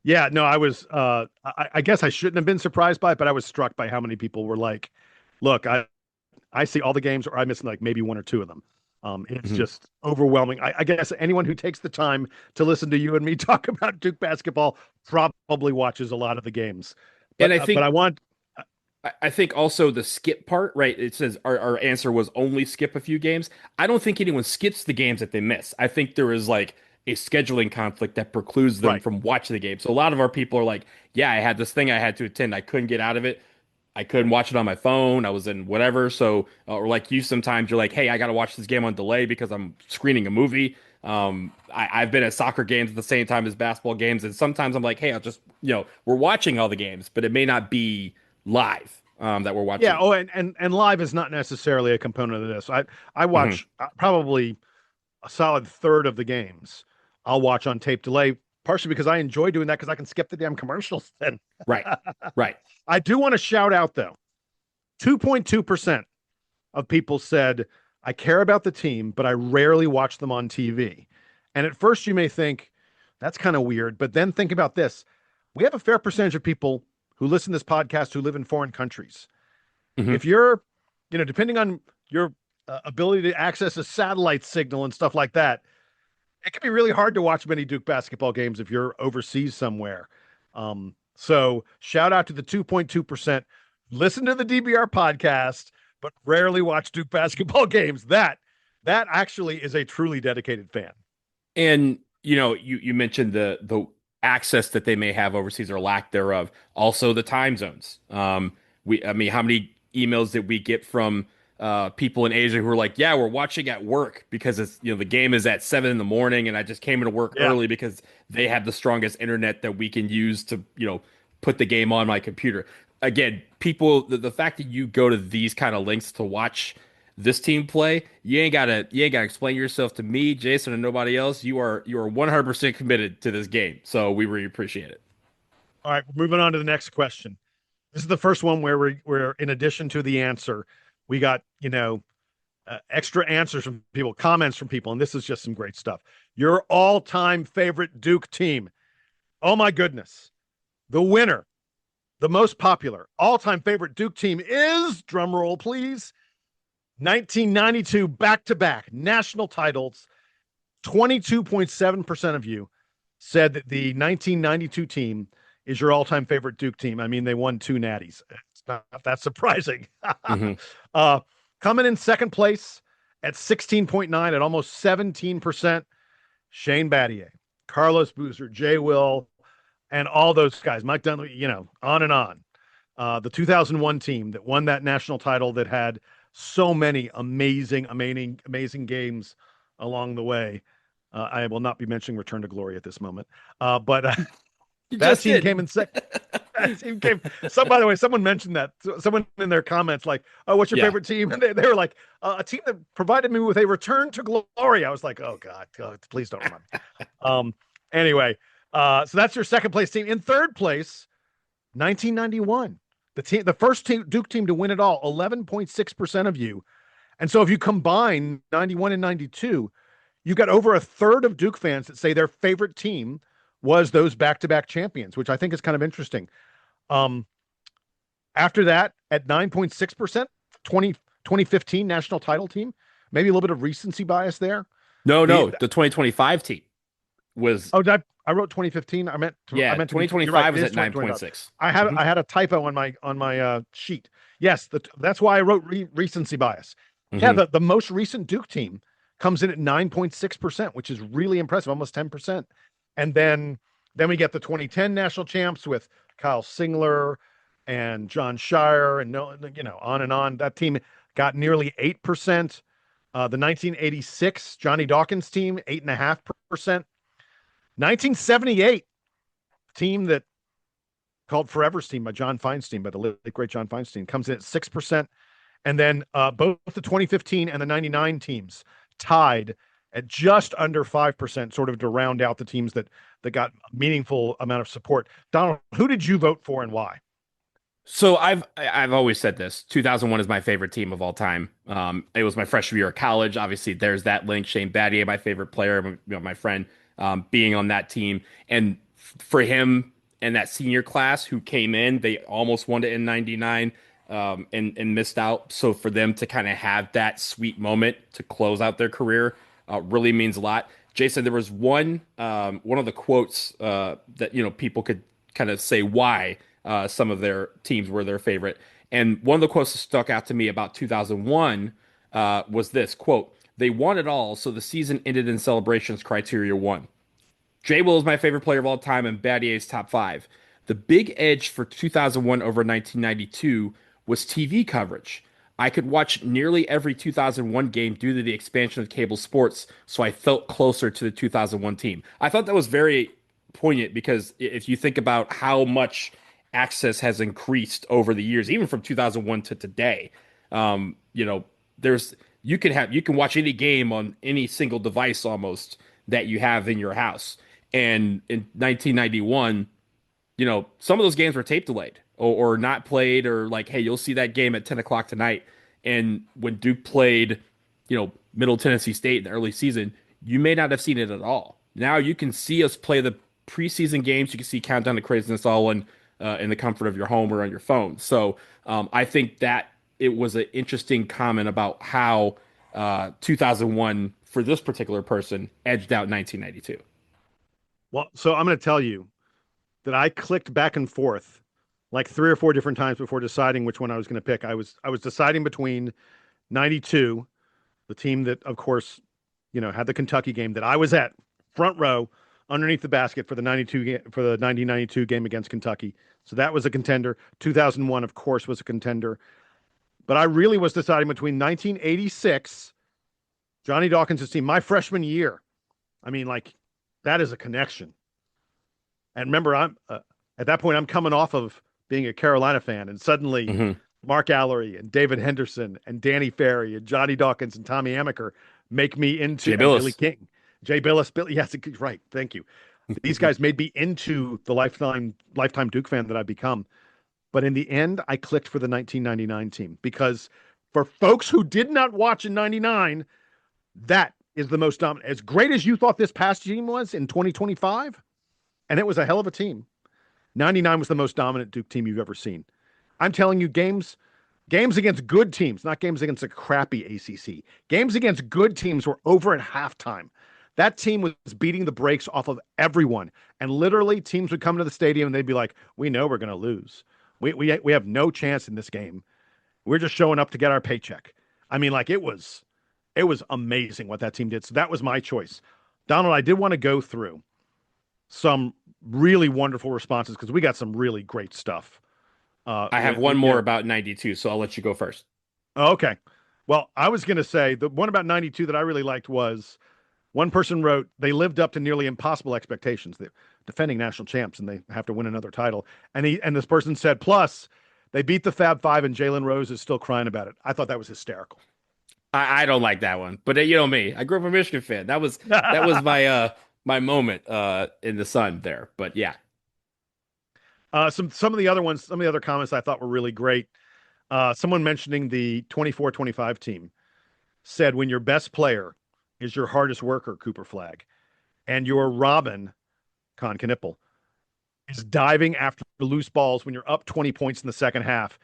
Yeah, no, I was. I guess I shouldn't have been surprised by it, but I was struck by how many people were like, "Look, I see all the games, or I miss like maybe 1 or 2 of them." It's just overwhelming. I guess anyone who takes the time to listen to you and me talk about Duke basketball probably watches a lot of the games. But, and I think also the skip part, right? It says our answer was only skip a few games. I don't think anyone skips the games that they miss. I think there is like a scheduling conflict that precludes them from watching the game. So a lot of our people are like, yeah, I had this thing I had to attend. I couldn't get out of it. I couldn't watch it on my phone. I was in whatever. So, or like you, sometimes you're like, hey, I got to watch this game on delay because I'm screening a movie. I've been at soccer games at the same time as basketball games. And sometimes I'm like, hey, I'll just, we're watching all the games, but it may not be live that we're watching. Yeah. Oh, and live is not necessarily a component of this. I watch probably a solid third of the games I'll watch on tape delay, partially because I enjoy doing that because I can skip the damn commercials then. Right. I do want to shout out, though, 2.2% of people said, I care about the team, but I rarely watch them on TV. And at first you may think, that's kind of weird. But then think about this. We have a fair percentage of people who listen to this podcast who live in foreign countries. If you're, depending on your ability to access a satellite signal and stuff like that, it can be really hard to watch many Duke basketball games if you're overseas somewhere. So shout out to the 2.2%. Listen to the DBR podcast, but rarely watch Duke basketball games. That actually is a truly dedicated fan. And, you mentioned the access that they may have overseas or lack thereof. Also the time zones. How many emails did we get from people in Asia who are like, yeah, we're watching at work because it's, the game is at 7 a.m. and I just came into work early because they have the strongest internet that we can use to, put the game on my computer. Again, people, the fact that you go to these kind of links to watch this team play, you ain't gotta explain yourself to me, Jason, and nobody else. You are 100% committed to this game. So we really appreciate it. All right, we're moving on to the next question. This is the first one where we're in addition to the answer, we got, extra answers from people, comments from people, and this is just some great stuff. Your all-time favorite Duke team. Oh my goodness. The winner, the most popular all-time favorite Duke team is, drum roll please, 1992 back-to-back national titles. 22.7% of you said that the 1992 team is your all-time favorite Duke team. I mean, they won 2 natties. It's not that surprising. Coming in second place at 16.9 at almost 17%, Shane Battier, Carlos Boozer, Jay Will, and all those guys, Mike Dunleavy, on and on. The 2001 team that won that national title that had so many amazing games along the way. I will not be mentioning Return to Glory at this moment. But that team came in second. That team came. By the way, someone mentioned that. Someone in their comments, like, "Oh, what's your favorite team?" And they were like, "A team that provided me with a return to glory." I was like, "Oh God, please don't remind me." Anyway, so that's your second place team. In third place, 1991, the first Duke team to win it all, 11.6% of you. And so if you combine 91 and 92, you got over a third of Duke fans that say their favorite team was those back-to-back champions, which I think is kind of interesting. After that, at 9.6%, 2015 national title team, maybe a little bit of recency bias there. No, the 2025 team was. Oh, I wrote 2015. I meant 2025 was at 9.6. I had a typo on my sheet. Yes, that's why I wrote recency bias. Mm-hmm. Yeah, the most recent Duke team comes in at 9.6%, which is really impressive, almost 10%. And then we get the 2010 national champs with Kyle Singler and John Shire and on and on. That team got nearly 8%. The 1986 Johnny Dawkins team, 8.5%. 1978 team that called Forever's team by John Feinstein, by the late great John Feinstein, comes in at 6%. And then both the 2015 and the 99 teams tied at just under 5%, sort of to round out the teams that got meaningful amount of support. Donald, who did you vote for and why? So I've always said this. 2001 is my favorite team of all time. It was my freshman year of college. Obviously, there's that link. Shane Battier, my favorite player, my friend, being on that team. And for him and that senior class who came in, they almost won it in 99 and missed out. So for them to kind of have that sweet moment to close out their career really means a lot. Jason, there was one of the quotes that people could kind of say why some of their teams were their favorite. And one of the quotes that stuck out to me about 2001 was this quote: "They won it all, so the season ended in celebrations. Criteria 1. Jay Will is my favorite player of all time and Battier's top 5. The big edge for 2001 over 1992 was TV coverage. I could watch nearly every 2001 game due to the expansion of cable sports, so I felt closer to the 2001 team." I thought that was very poignant because if you think about how much access has increased over the years, even from 2001 to today, you can watch any game on any single device almost that you have in your house. And in 1991, some of those games were tape delayed or not played, or like, hey, you'll see that game at 10 o'clock tonight. And when Duke played, Middle Tennessee State in the early season, you may not have seen it at all. Now you can see us play the preseason games. You can see Countdown to Craziness all in the comfort of your home or on your phone. So I think that it was an interesting comment about how 2001 for this particular person edged out 1992. Well, so I'm going to tell you that I clicked back and forth like 3 or 4 different times before deciding which one I was going to pick. I was deciding between 92, the team that, of course, had the Kentucky game that I was at front row underneath the basket for the 1992 game against Kentucky. So that was a contender. 2001, of course, was a contender. But I really was deciding between 1986, Johnny Dawkins' team, my freshman year. I mean, like, that is a connection. And remember, I'm at that point, I'm coming off of being a Carolina fan, and suddenly Mark Allery and David Henderson and Danny Ferry and Johnny Dawkins and Tommy Amaker make me into Billy King. Jay Billis, yes, right. Thank you. These guys made me into the lifetime Duke fan that I've become. But in the end, I clicked for the 1999 team because for folks who did not watch in 99, that is the most dominant. As great as you thought this past team was in 2025, and it was a hell of a team, 99 was the most dominant Duke team you've ever seen. I'm telling you, games against good teams, not games against a crappy ACC. Games against good teams were over at halftime. That team was beating the brakes off of everyone. And literally teams would come to the stadium and they'd be like, we know we're going to lose. We have no chance in this game. We're just showing up to get our paycheck. I mean, like, it was amazing what that team did. So that was my choice. Donald, I did want to go through some really wonderful responses because we got some really great stuff. I have one more about 92, so I'll let you go first. Okay. Well, I was going to say the one about 92 that I really liked was One person wrote, they lived up to nearly impossible expectations. They're defending national champs and they have to win another title. And this person said, plus they beat the Fab Five and Jalen Rose is still crying about it. I thought that was hysterical. I don't like that one, but you know me. I grew up a Michigan fan. That was my my moment in the sun there. But yeah, some of the other ones, some of the other comments I thought were really great. Someone mentioning the 24-25 team said, when your best player is your hardest worker, Cooper Flag, and your Robin, Con Knipple, is diving after loose balls when you're up 20 points in the second half,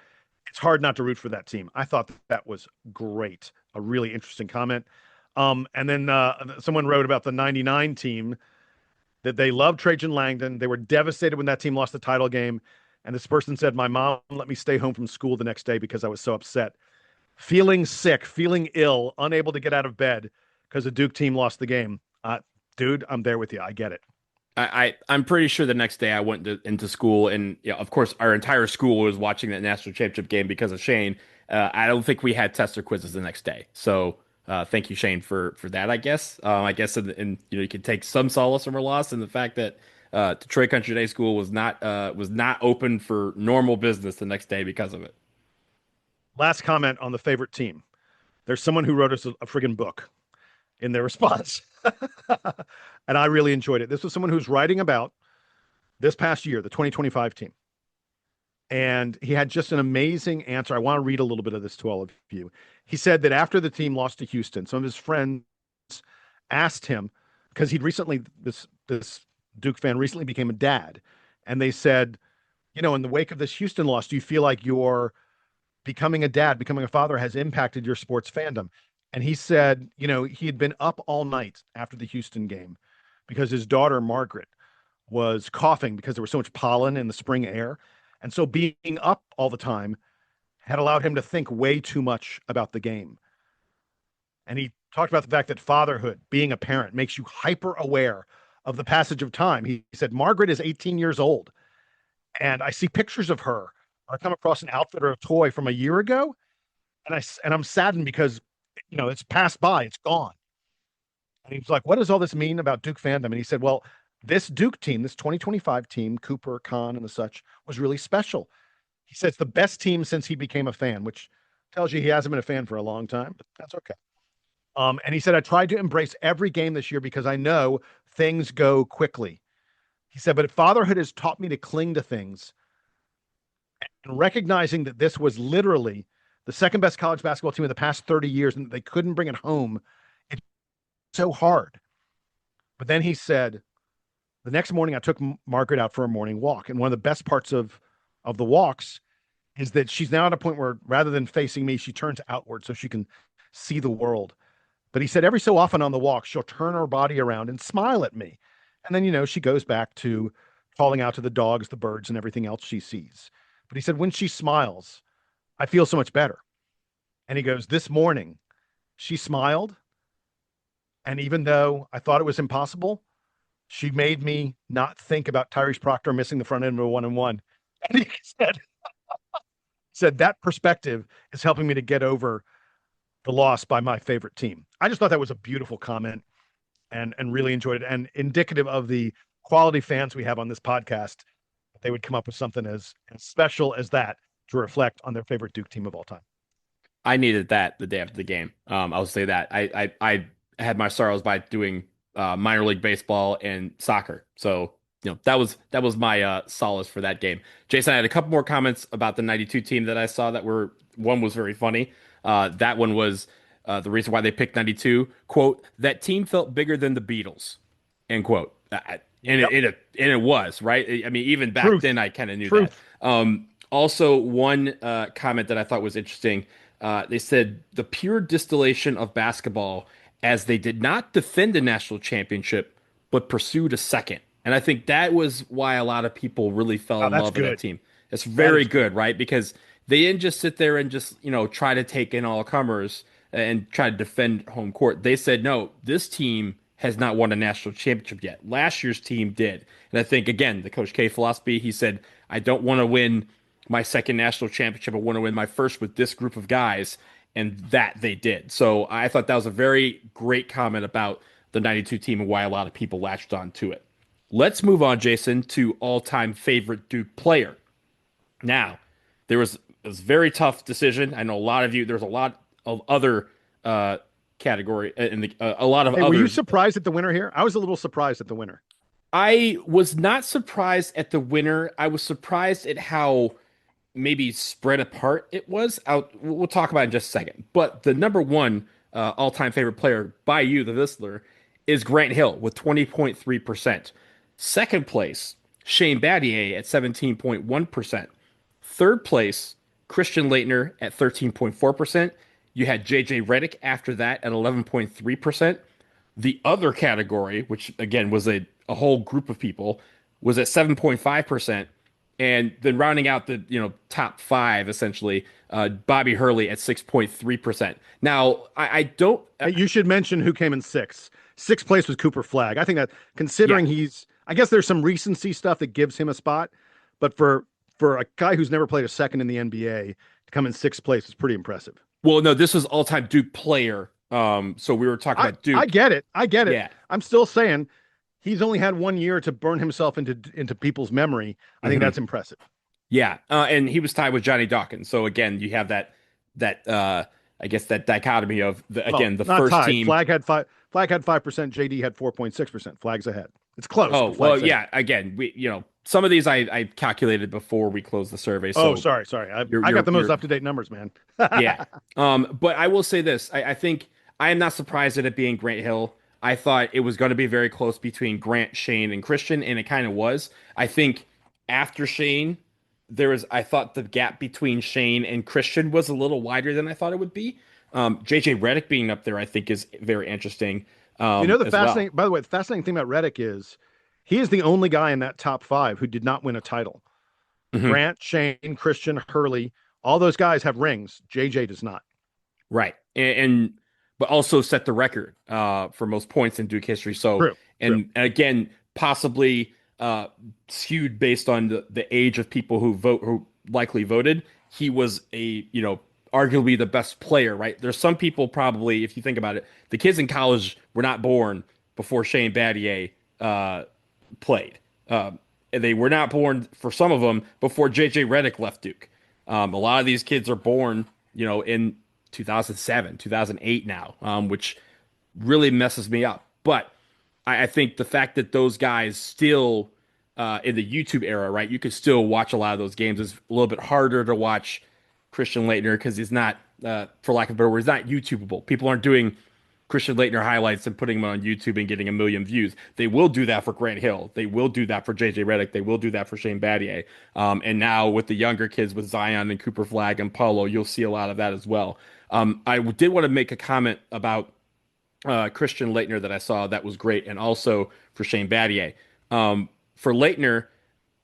it's hard not to root for that team. I thought that was great. A really interesting comment. And then someone wrote about the 99 team that they loved Trajan Langdon. They were devastated when that team lost the title game. And this person said, my mom let me stay home from school the next day because I was so upset. Feeling sick, feeling ill, unable to get out of bed because the Duke team lost the game. Dude, I'm there with you. I get it. I'm pretty sure the next day I went into school, and of course our entire school was watching that national championship game because of Shane. I don't think we had tests or quizzes the next day, so thank you, Shane, for that. I guess you can take some solace from our loss in the fact that Detroit Country Day School was not open for normal business the next day because of it. Last comment on the favorite team. There's someone who wrote us a friggin' book in their response. And I really enjoyed it. This was someone who's writing about this past year, the 2025 team. And he had just an amazing answer. I want to read a little bit of this to all of you. He said that after the team lost to Houston, some of his friends asked him, because he'd recently, this Duke fan recently became a dad. And they said, in the wake of this Houston loss, do you feel like your becoming a dad, becoming a father has impacted your sports fandom? And he said, he had been up all night after the Houston game because his daughter, Margaret, was coughing because there was so much pollen in the spring air. And so being up all the time had allowed him to think way too much about the game. And he talked about the fact that fatherhood, being a parent, makes you hyper aware of the passage of time. He said, Margaret is 18 years old. And I see pictures of her. I come across an outfit or a toy from a year ago. And I'm saddened because it's passed by, it's gone. And he was like, what does all this mean about Duke fandom? And he said, well, this Duke team, this 2025 team, Cooper, Kahn, and the such, was really special. He said it's the best team since he became a fan, which tells you he hasn't been a fan for a long time, but that's okay. And he said, I tried to embrace every game this year because I know things go quickly. He said, but fatherhood has taught me to cling to things. And recognizing that this was literally the second best college basketball team in the past 30 years and they couldn't bring it home, it's so hard. But then he said, the next morning I took Margaret out for a morning walk. And one of the best parts of the walks is that she's now at a point where rather than facing me, she turns outward so she can see the world. But he said every so often on the walk, she'll turn her body around and smile at me. And then, she goes back to calling out to the dogs, the birds, and everything else she sees. But he said, when she smiles, I feel so much better. And he goes, this morning, she smiled. And even though I thought it was impossible, she made me not think about Tyrese Proctor missing the front end of a 1-and-1. And he said that perspective is helping me to get over the loss by my favorite team. I just thought that was a beautiful comment and really enjoyed it, and indicative of the quality fans we have on this podcast. They would come up with something as special as that to reflect on their favorite Duke team of all time. I needed that the day after the game. I'll say that I had my sorrows by doing minor league baseball and soccer. So, that was my solace for that game. Jason, I had a couple more comments about the 92 team that I saw one was very funny. That one was the reason why they picked 92, quote, that team felt bigger than the Beatles, end quote. And it was, right? I mean, even back then I kind of knew that. Also, one comment that I thought was interesting, they said the pure distillation of basketball as they did not defend a national championship, but pursued a second. And I think that was why a lot of people really fell in love with that team. It's very good, right? Because they didn't just sit there and just, try to take in all comers and try to defend home court. They said, no, this team has not won a national championship yet. Last year's team did. And I think, again, the Coach K philosophy, he said, I don't want to win my second national championship. I want to win my first with this group of guys. And that they did. So I thought that was a very great comment about the 92 team and why a lot of people latched on to it. Let's move on, Jason, to all-time favorite Duke player. Now, there was a very tough decision. I know a lot of you, there's a lot of other category, and a lot of Hey, others. were you surprised at the winner here? I was a little surprised at the winner. I was not surprised at the winner. I was surprised at how maybe spread apart it was. We'll talk about it in just a second. But the number one all-time favorite player by you, the listener, is Grant Hill with 20.3%. Second place, Shane Battier at 17.1%. Third place, Christian Laettner at 13.4%. You had JJ Redick after that at 11.3%. The other category, which again was a whole group of people, was at 7.5%. And then rounding out the top five, essentially, Bobby Hurley at 6.3%. Now, I don't. You should mention who came in sixth. Sixth place was Cooper Flagg. I think that considering I guess there's some recency stuff that gives him a spot, but for a guy who's never played a second in the NBA to come in sixth place is pretty impressive. Well, no, this was all-time Duke player. So we were talking about Duke. I get it. Yeah. I'm still saying he's only had 1 year to burn himself into people's memory. I think that's impressive. Yeah, and he was tied with Johnny Dawkins. So again, you have that I guess that dichotomy of the first tied. team. Flag had 5%. JD had 4.6%. Flag's ahead. It's close. Oh well, yeah. Again, we some of these I calculated before we closed the survey. So sorry. I got the most up to date numbers, man. Yeah. But I will say this: I think I am not surprised at it being Grant Hill. I thought it was going to be very close between Grant, Shane, and Christian, and it kind of was. I think after Shane, I thought the gap between Shane and Christian was a little wider than I thought it would be. JJ Redick being up there, I think, is very interesting. The fascinating, by the way, the fascinating thing about Redick is he is the only guy in that top five who did not win a title. Mm-hmm. Grant, Shane, Christian, Hurley, all those guys have rings. JJ does not. Right. But also set the record for most points in Duke history. So, True. And again, possibly skewed based on the age of people who likely voted. He was arguably the best player, right? There's some people probably, if you think about it, the kids in college were not born before Shane Battier played. And they were not born, for some of them, before JJ Redick left Duke. A lot of these kids are born, in 2007, 2008 now, which really messes me up. But I think the fact that those guys still, in the YouTube era, right, you could still watch a lot of those games. It's a little bit harder to watch Christian Laettner because he's not, for lack of a better word, he's not YouTubeable. People aren't doing Christian Laettner highlights and putting them on YouTube and getting 1 million views. They will do that for Grant Hill. They will do that for JJ Redick. They will do that for Shane Battier. And now with the younger kids, with Zion and Cooper Flagg and Paulo, you'll see a lot of that as well. I did want to make a comment about Christian Laettner that I saw that was great, and also for Shane Battier. For Laettner,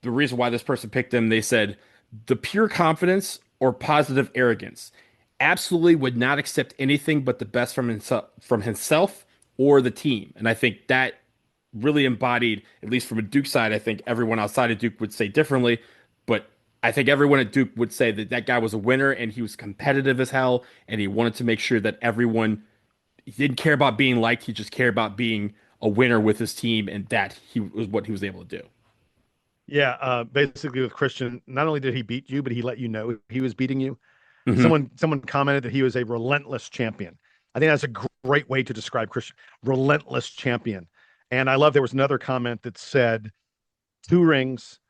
the reason why this person picked him, they said, the pure confidence or positive arrogance. Absolutely would not accept anything but the best from himself or the team. And I think that really embodied, at least from a Duke side, I think everyone outside of Duke would say differently, but I think everyone at Duke would say that guy was a winner and he was competitive as hell, and he wanted to make sure that he didn't care about being liked, he just cared about being a winner with his team, and that was what he was able to do. Yeah, basically with Christian, not only did he beat you, but he let you know he was beating you. Mm-hmm. Someone commented that he was a relentless champion. I think that's a great way to describe Christian. Relentless champion. And I love there was another comment that said 2 rings,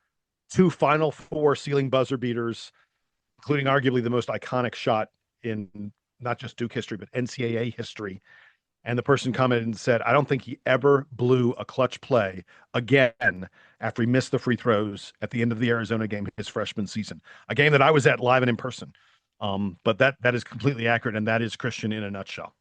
2 Final Four ceiling buzzer beaters, including arguably the most iconic shot in not just Duke history, but NCAA history. And the person commented and said, I don't think he ever blew a clutch play again after he missed the free throws at the end of the Arizona game his freshman season, a game that I was at live and in person. But that is completely accurate, and that is Christian in a nutshell.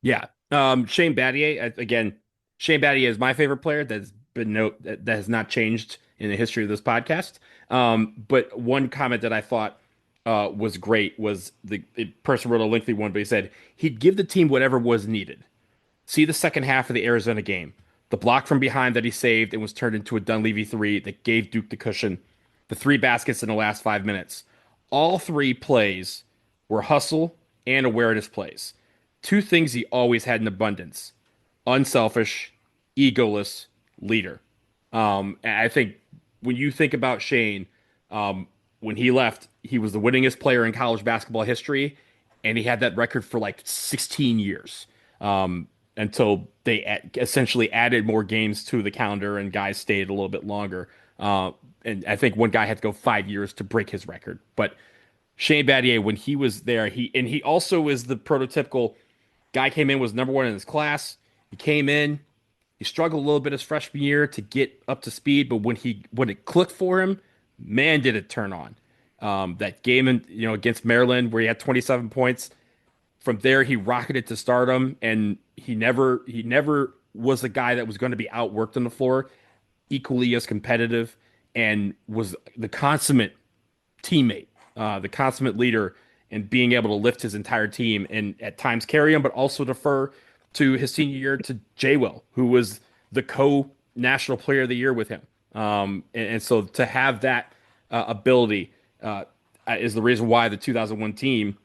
Yeah. Shane Battier, again, Shane Battier is my favorite player. That has not changed in the history of this podcast. But one comment that I thought was great was the person wrote a lengthy one, but he said he'd give the team whatever was needed. See the second half of the Arizona game. The block from behind that he saved and was turned into a Dunleavy 3 that gave Duke the cushion. The 3 baskets in the last 5 minutes. All 3 plays were hustle and awareness plays. 2 things he always had in abundance. unselfish, egoless leader. And I think when you think about Shane, when he left, he was the winningest player in college basketball history, and he had that record for like 16 years until they essentially added more games to the calendar and guys stayed a little bit longer. And I think one guy had to go 5 years to break his record. But Shane Battier, when he was there, he also is the prototypical guy. Came in, was number one in his class. He came in, he struggled a little bit his freshman year to get up to speed, but when it clicked for him, man, did it turn on. That game against Maryland where he had 27 points. From there, he rocketed to stardom, and he never was the guy that was going to be outworked on the floor, equally as competitive, and was the consummate teammate, the consummate leader, and being able to lift his entire team and at times carry him, but also defer to his senior year to Jay Will, who was the co-national player of the year with him. And so to have that ability is the reason why the 2001 team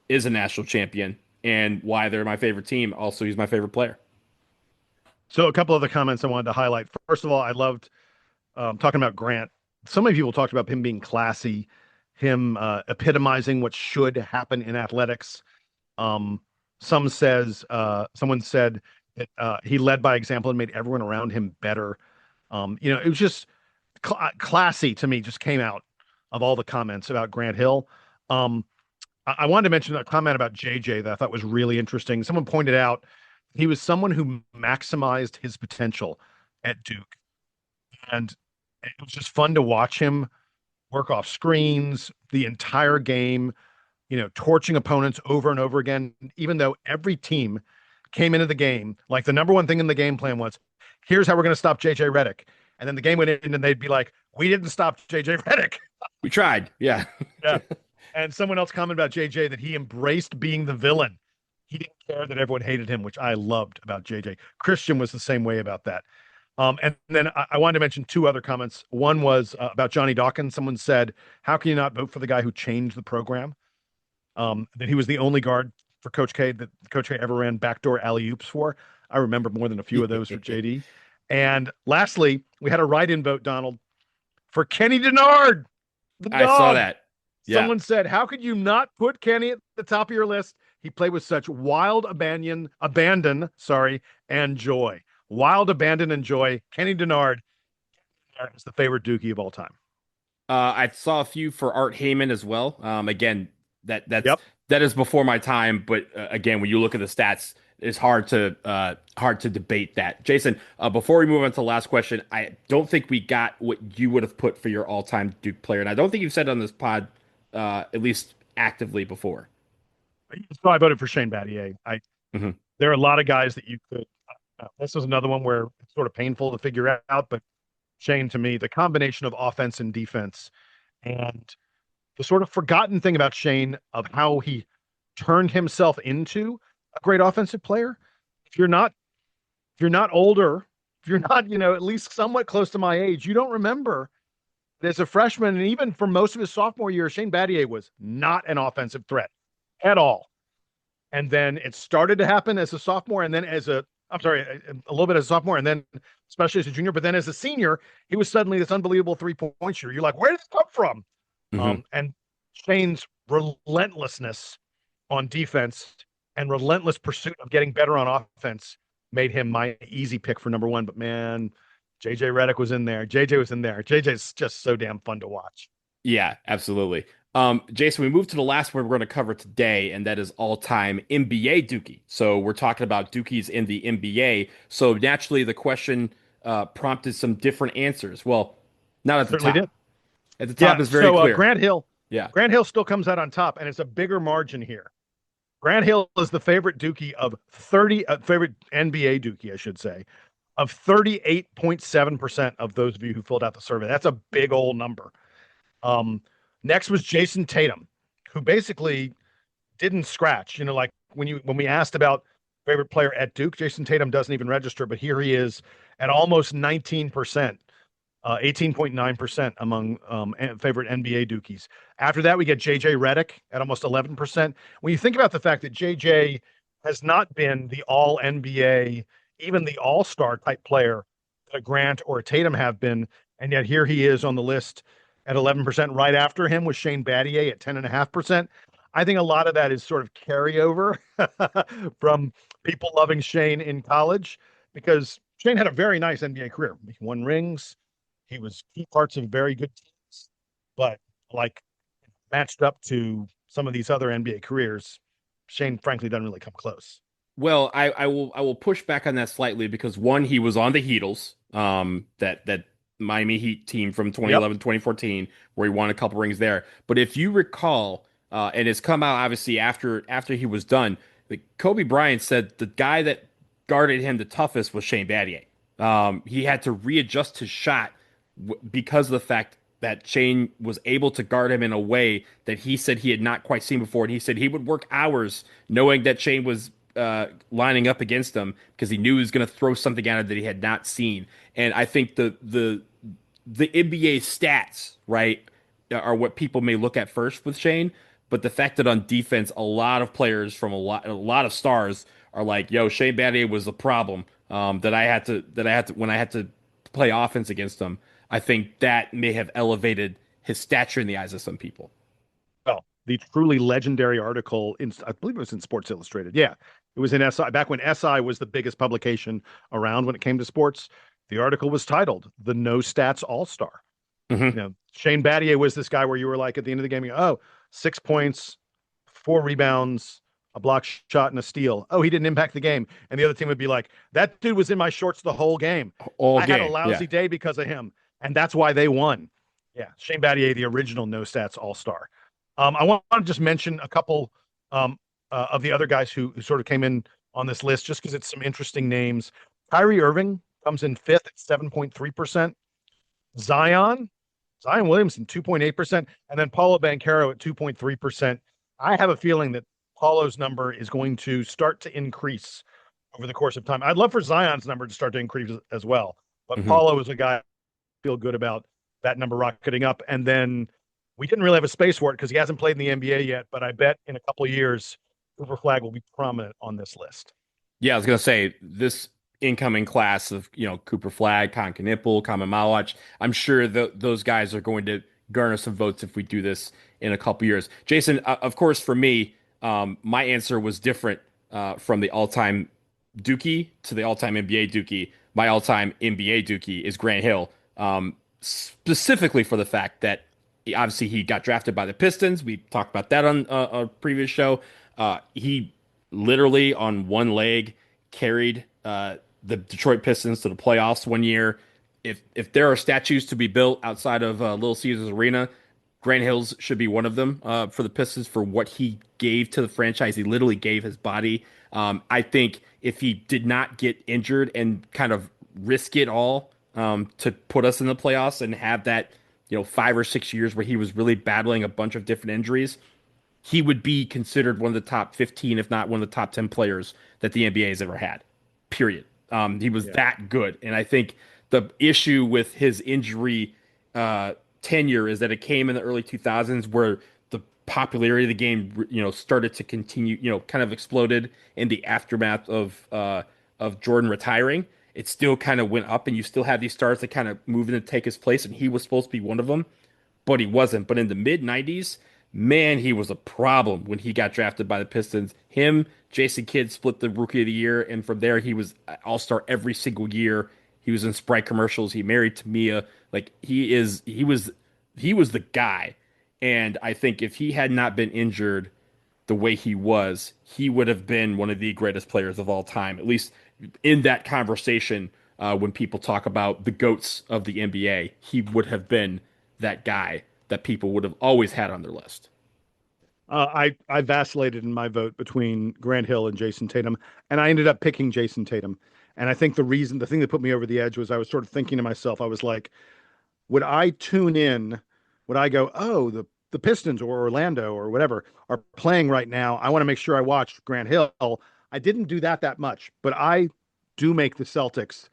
is a national champion and why they're my favorite team. Also, he's my favorite player. So a couple of the comments I wanted to highlight. First of all, I loved talking about Grant. So many people talked about him being classy, him epitomizing what should happen in athletics. Someone said that he led by example and made everyone around him better. It was just classy to me, just came out of all the comments about Grant Hill. I wanted to mention a comment about JJ that I thought was really interesting. Someone pointed out he was someone who maximized his potential at Duke. And it was just fun to watch him work off screens the entire game, torching opponents over and over again, even though every team came into the game. Like the number one thing in the game plan was, here's how we're going to stop JJ Redick. And then the game went in and they'd be like, we didn't stop JJ Redick. We tried. Yeah. Yeah. And someone else commented about JJ that he embraced being the villain. He didn't care that everyone hated him, which I loved about JJ. Christian was the same way about that. And then I wanted to mention two other comments. One was about Johnny Dawkins. Someone said, how can you not vote for the guy who changed the program? That he was the only guard for Coach K that Coach K ever ran backdoor alley-oops for. I remember more than a few of those for JD. And lastly, we had a write-in vote, Donald, for Kenny Denard. I saw that. Yeah. Someone said, how could you not put Kenny at the top of your list? He played with such wild abandon, and joy. Wild abandon and joy. Kenny Denard is the favorite Dookie of all time. I saw a few for Art Heyman as well. Again, that is before my time, but again, when you look at the stats, it's hard to debate that. Jason, before we move on to the last question, I don't think we got what you would have put for your all-time Duke player, and I don't think you've said it on this pod at least actively before. So I voted for Shane Battier. There are a lot of guys that you could. This was another one where it's sort of painful to figure out, but Shane, to me, the combination of offense and defense, and the sort of forgotten thing about Shane of how he turned himself into a great offensive player. If you're not older, if you're not, at least somewhat close to my age, you don't remember that as a freshman, and even for most of his sophomore year, Shane Battier was not an offensive threat at all. And then it started to happen as a sophomore, and then a little bit as a sophomore, and then especially as a junior. But then as a senior, he was suddenly this unbelievable 3-point shooter. You're like, where did it come from? And Shane's relentlessness on defense and relentless pursuit of getting better on offense made him my easy pick for number one. But man, JJ Redick was in there. JJ was in there. JJ's just so damn fun to watch. Yeah, absolutely. Jason, we move to the last one we're going to cover today, and that is all-time NBA Dookie. So we're talking about Dookies in the NBA. So naturally, the question prompted some different answers. Well, not at the top. Did. At the top is very clear. Grant Hill. Yeah. Grant Hill still comes out on top, and it's a bigger margin here. Grant Hill is the favorite Dookie of favorite NBA Dookie, I should say, of 38.7% of those of you who filled out the survey. That's a big old number. Next was Jason Tatum, who basically didn't scratch. Like when we asked about favorite player at Duke, Jason Tatum doesn't even register, but here he is at almost 19%, 18.9% among favorite NBA Dookies. After that, we get JJ Redick at almost 11%. When you think about the fact that JJ has not been the all NBA, even the all-star type player that a Grant or a Tatum have been. And yet here he is on the list at 11%. Right after him was Shane Battier at 10.5%. I think a lot of that is sort of carryover from people loving Shane in college, because Shane had a very nice NBA career. He won rings. He was key parts of very good teams, but like matched up to some of these other NBA careers, Shane frankly doesn't really come close. Well, I will push back on that slightly because one, he was on the Heatles, that Miami Heat team from 2011, 2014, where he won a couple rings there. But if you recall, and it's come out obviously after he was done, Kobe Bryant said the guy that guarded him the toughest was Shane Battier. He had to readjust his shot because of the fact that Shane was able to guard him in a way that he said he had not quite seen before. And he said he would work hours knowing that Shane was lining up against him because he knew he was going to throw something at him that he had not seen. And I think the NBA stats, right, are what people may look at first with Shane. But the fact that on defense, a lot of players from a lot of stars are like, "Yo, Shane Battier was the problem that I had to when I had to play offense against him." I think that may have elevated his stature in the eyes of some people. Well, the truly legendary article I believe it was in Sports Illustrated. Yeah, it was in SI back when SI was the biggest publication around when it came to sports. The article was titled "The No Stats All-Star." Mm-hmm. You know, Shane Battier was this guy where you were like at the end of the game, you go, oh, 6 points, 4 rebounds, a block shot, and a steal. Oh, he didn't impact the game. And the other team would be like, that dude was in my shorts the whole game. I had a lousy day because of him. And that's why they won. Yeah, Shane Battier, the original No Stats All-Star. I want to just mention a couple of the other guys who sort of came in on this list, just because it's some interesting names. Kyrie Irving comes in 5th at 7.3%. Zion Williamson, 2.8%. And then Paulo Banchero at 2.3%. I have a feeling that Paulo's number is going to start to increase over the course of time. I'd love for Zion's number to start to increase as well. But Paulo is a guy I feel good about that number rocketing up. And then we didn't really have a space for it because he hasn't played in the NBA yet, but I bet in a couple of years, Cooper Flag will be prominent on this list. Yeah, I was going to say this incoming class of, Cooper Flag, Con Knipple, Kamen Malach. I'm sure those guys are going to garner some votes if we do this in a couple years. Jason, of course, for me, my answer was different from the all-time Dookie to the all-time NBA Dookie. My all-time NBA Dookie is Grant Hill, specifically for the fact that obviously he got drafted by the Pistons. We talked about that on a previous show. He literally on one leg carried the Detroit Pistons to the playoffs one year. If there are statues to be built outside of Little Caesars Arena, Grant Hills should be one of them for the Pistons for what he gave to the franchise. He literally gave his body. I think if he did not get injured and kind of risk it all to put us in the playoffs and have that 5 or 6 years where he was really battling a bunch of different injuries, he would be considered one of the top 15, if not one of the top 10 players that the NBA has ever had, period. He was that good. And I think the issue with his injury tenure is that it came in the early 2000s where the popularity of the game, started to continue, kind of exploded in the aftermath of Jordan retiring. It still kind of went up and you still had these stars that kind of move in to take his place. And he was supposed to be one of them, but he wasn't. But in the mid 90s, man, he was a problem when he got drafted by the Pistons. Him, Jason Kidd split the Rookie of the Year, and from there he was All-Star every single year. He was in Sprite commercials. He married Tamia. Like he was the guy. And I think if he had not been injured the way he was, he would have been one of the greatest players of all time. At least in that conversation, when people talk about the GOATs of the NBA, he would have been that guy that people would have always had on their list. I vacillated in my vote between Grant Hill and Jason Tatum, and I ended up picking Jason Tatum. And I think the thing that put me over the edge was I was sort of thinking to myself, I was like, would I tune in? Would I go, oh, the Pistons or Orlando or whatever are playing right now? I want to make sure I watch Grant Hill. I didn't do that much, but I do make the Celtics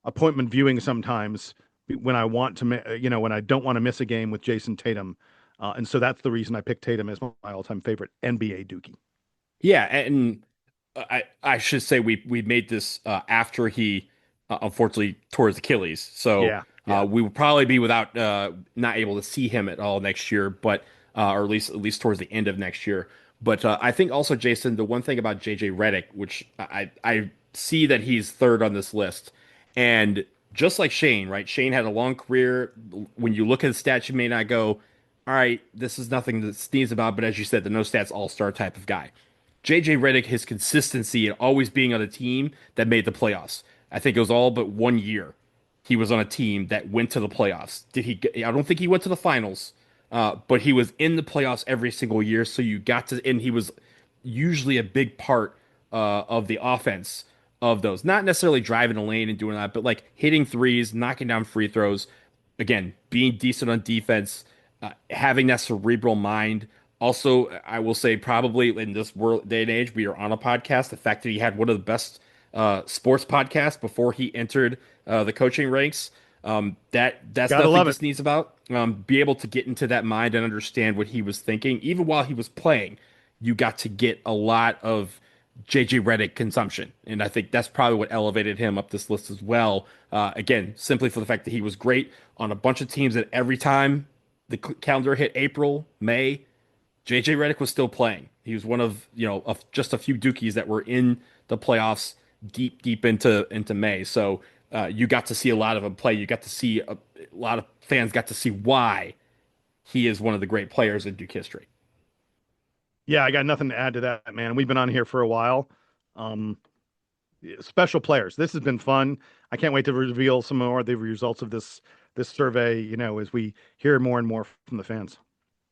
appointment viewing sometimes when I want to, when I don't want to miss a game with Jason Tatum. And so that's the reason I picked Tatum as my all-time favorite NBA Dookie. Yeah, and I should say we made this after he unfortunately tore his Achilles. So we will probably be without not able to see him at all next year, but or at least towards the end of next year. But I think also, Jason, the one thing about JJ Redick, which I see that he's third on this list, and just like Shane, right? Shane had a long career. When you look at the stats, you may not go, all right, this is nothing to sneeze about. But as you said, the no stats all-star type of guy. JJ Redick, his consistency and always being on a team that made the playoffs. I think it was all but 1 year he was on a team that went to the playoffs. I don't think he went to the finals, but he was in the playoffs every single year. So you got to, and he was usually a big part of the offense of those. Not necessarily driving a lane and doing that, but like hitting threes, knocking down free throws. Again, being decent on defense, having that cerebral mind. Also, I will say probably in this world day and age, we are on a podcast. The fact that he had one of the best sports podcasts before he entered the coaching ranks, that's nothing to sneeze about. Be able to get into that mind and understand what he was thinking, even while he was playing, you got to get a lot of JJ Redick consumption, and I think that's probably what elevated him up this list as well. Again, simply for the fact that he was great on a bunch of teams that every time the calendar hit April, May, JJ Redick was still playing. He was one of just a few Dukies that were in the playoffs deep into May. So you got to see a lot of him play. You got to see a lot of fans got to see why he is one of the great players in Duke history. Yeah, I got nothing to add to that, man. We've been on here for a while. Special players. This has been fun. I can't wait to reveal some more of the results of this survey, as we hear more and more from the fans.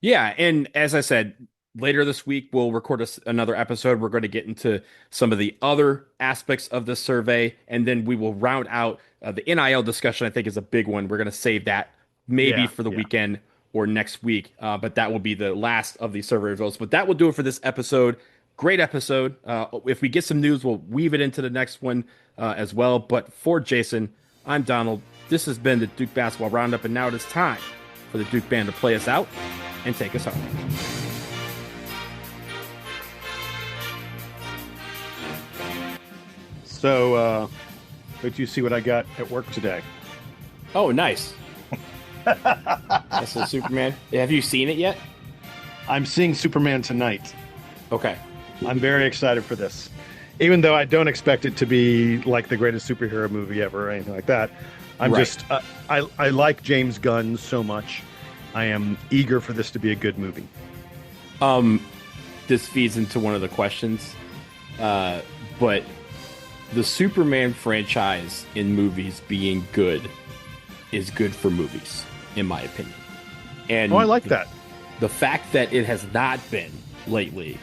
Yeah, and as I said, later this week, we'll record another episode. We're going to get into some of the other aspects of this survey, and then we will round out the NIL discussion. I think is a big one. We're going to save that maybe for the weekend or next week, but that will be the last of the survey results. But that will do it for this episode. Great episode. If we get some news, we'll weave it into the next one as well. But for Jason, I'm Donald. This has been the Duke Basketball Roundup, and now it is time for the Duke Band to play us out and take us home. So, did you see what I got at work today? Oh, nice. That's the Superman. Have you seen it yet? I'm seeing Superman tonight. Okay. I'm very excited for this. Even though I don't expect it to be like the greatest superhero movie ever or anything like that. I like James Gunn so much. I am eager for this to be a good movie. This feeds into one of the questions, but the Superman franchise in movies being good is good for movies, in my opinion. And I like that. The fact that it has not been lately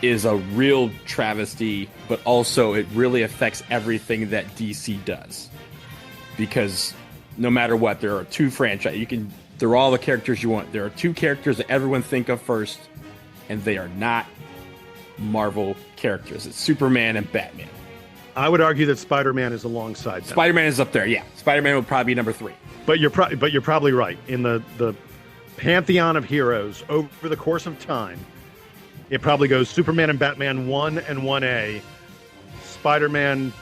is a real travesty, but also it really affects everything that DC does. Because no matter what, there are two franchises. They're all the characters you want. There are two characters that everyone think of first, and they are not Marvel characters. It's Superman and Batman. I would argue that Spider-Man is alongside them. Spider-Man is up there, yeah. Spider-Man would probably be number 3. But you're probably right. In the pantheon of heroes over the course of time, it probably goes Superman and Batman 1 and 1A, Spider-Man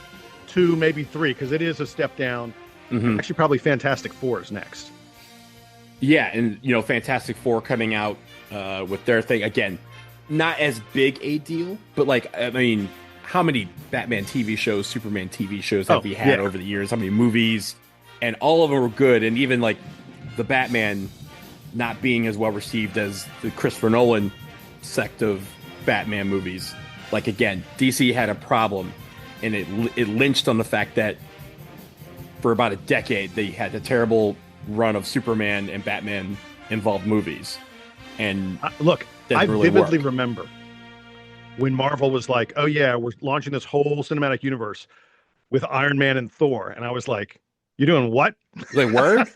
2, maybe 3, because it is a step down. Mm-hmm. Actually, probably Fantastic Four is next. Yeah, and Fantastic Four coming out with their thing again, not as big a deal, but how many Batman TV shows, Superman TV shows have we had over the years? How many movies? And all of them were good, and even like the Batman not being as well received as the Christopher Nolan sect of Batman movies. Like again, DC had a problem, and it lynched on the fact that for about a decade they had a terrible run of Superman and Batman involved movies. And I vividly remember when Marvel was like, "Oh yeah, we're launching this whole cinematic universe with Iron Man and Thor," and I was like, "You're doing what?" Like, word?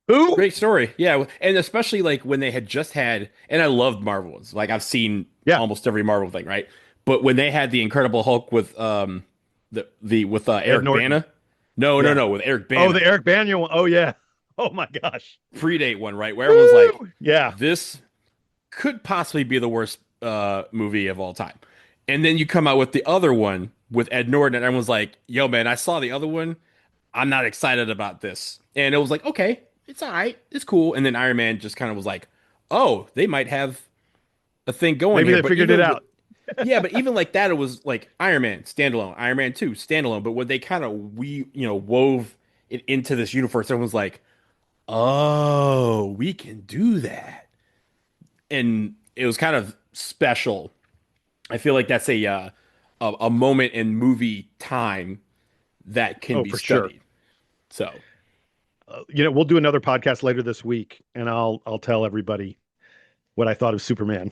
Who? Great story. Yeah, and especially like when they had just had, and I loved Marvels. Like I've seen almost every Marvel thing, right? But when they had the Incredible Hulk with Eric Bana. No, with Eric Bana. Oh, the Eric Bana one. Oh yeah. Oh my gosh. Predate one, right? Where everyone's like, yeah, this could possibly be the worst movie of all time. And then you come out with the other one with Ed Norton, and everyone's like, yo, man, I saw the other one. I'm not excited about this. And it was like, okay, it's all right. It's cool. And then Iron Man just kind of was like, oh, they might have a thing going Maybe here. they figured it out. Yeah, but even like that, it was like Iron Man standalone, Iron Man 2 standalone. But when they kind of wove it into this universe, everyone's like, oh, we can do that. And it was kind of special. I feel like that's a moment in movie time that can be for studied. sure. So, we'll do another podcast later this week, and I'll tell everybody what I thought of Superman.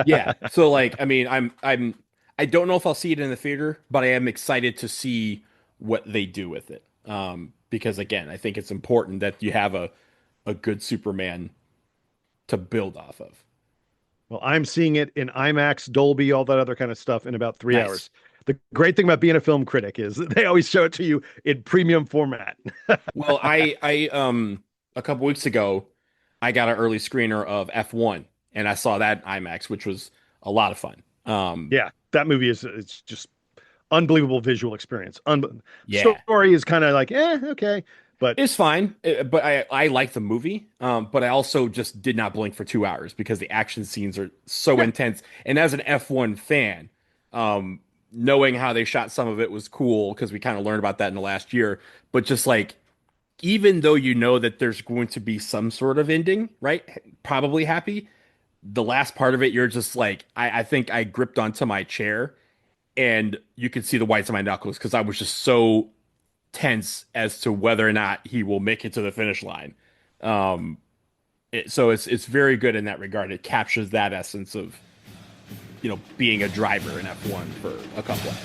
yeah. So, like, I mean, I don't know if I'll see it in the theater, but I am excited to see what they do with it. Because again, I think it's important that you have a good Superman to build off of. Well, I'm seeing it in IMAX, Dolby, all that other kind of stuff in about 3 Nice. hours. The great thing about being a film critic is that they always show it to you in premium format. Well, I a couple weeks ago, I got an early screener of F1, and I saw that IMAX, which was a lot of fun. Yeah, that movie it's just unbelievable visual experience. Yeah. Story is kind of like, okay. But it's fine. But I like the movie. But I also just did not blink for 2 hours because the action scenes are so intense. And as an F1 fan, knowing how they shot some of it was cool because we kind of learned about that in the last year. But just like, even though you know that there's going to be some sort of ending, right? Probably happy. The last part of it, you're just like, I think I gripped onto my chair and you could see the whites of my knuckles because I was just so tense as to whether or not he will make it to the finish line. So it's very good in that regard. It captures that essence of, being a driver in F1 for a couple hours.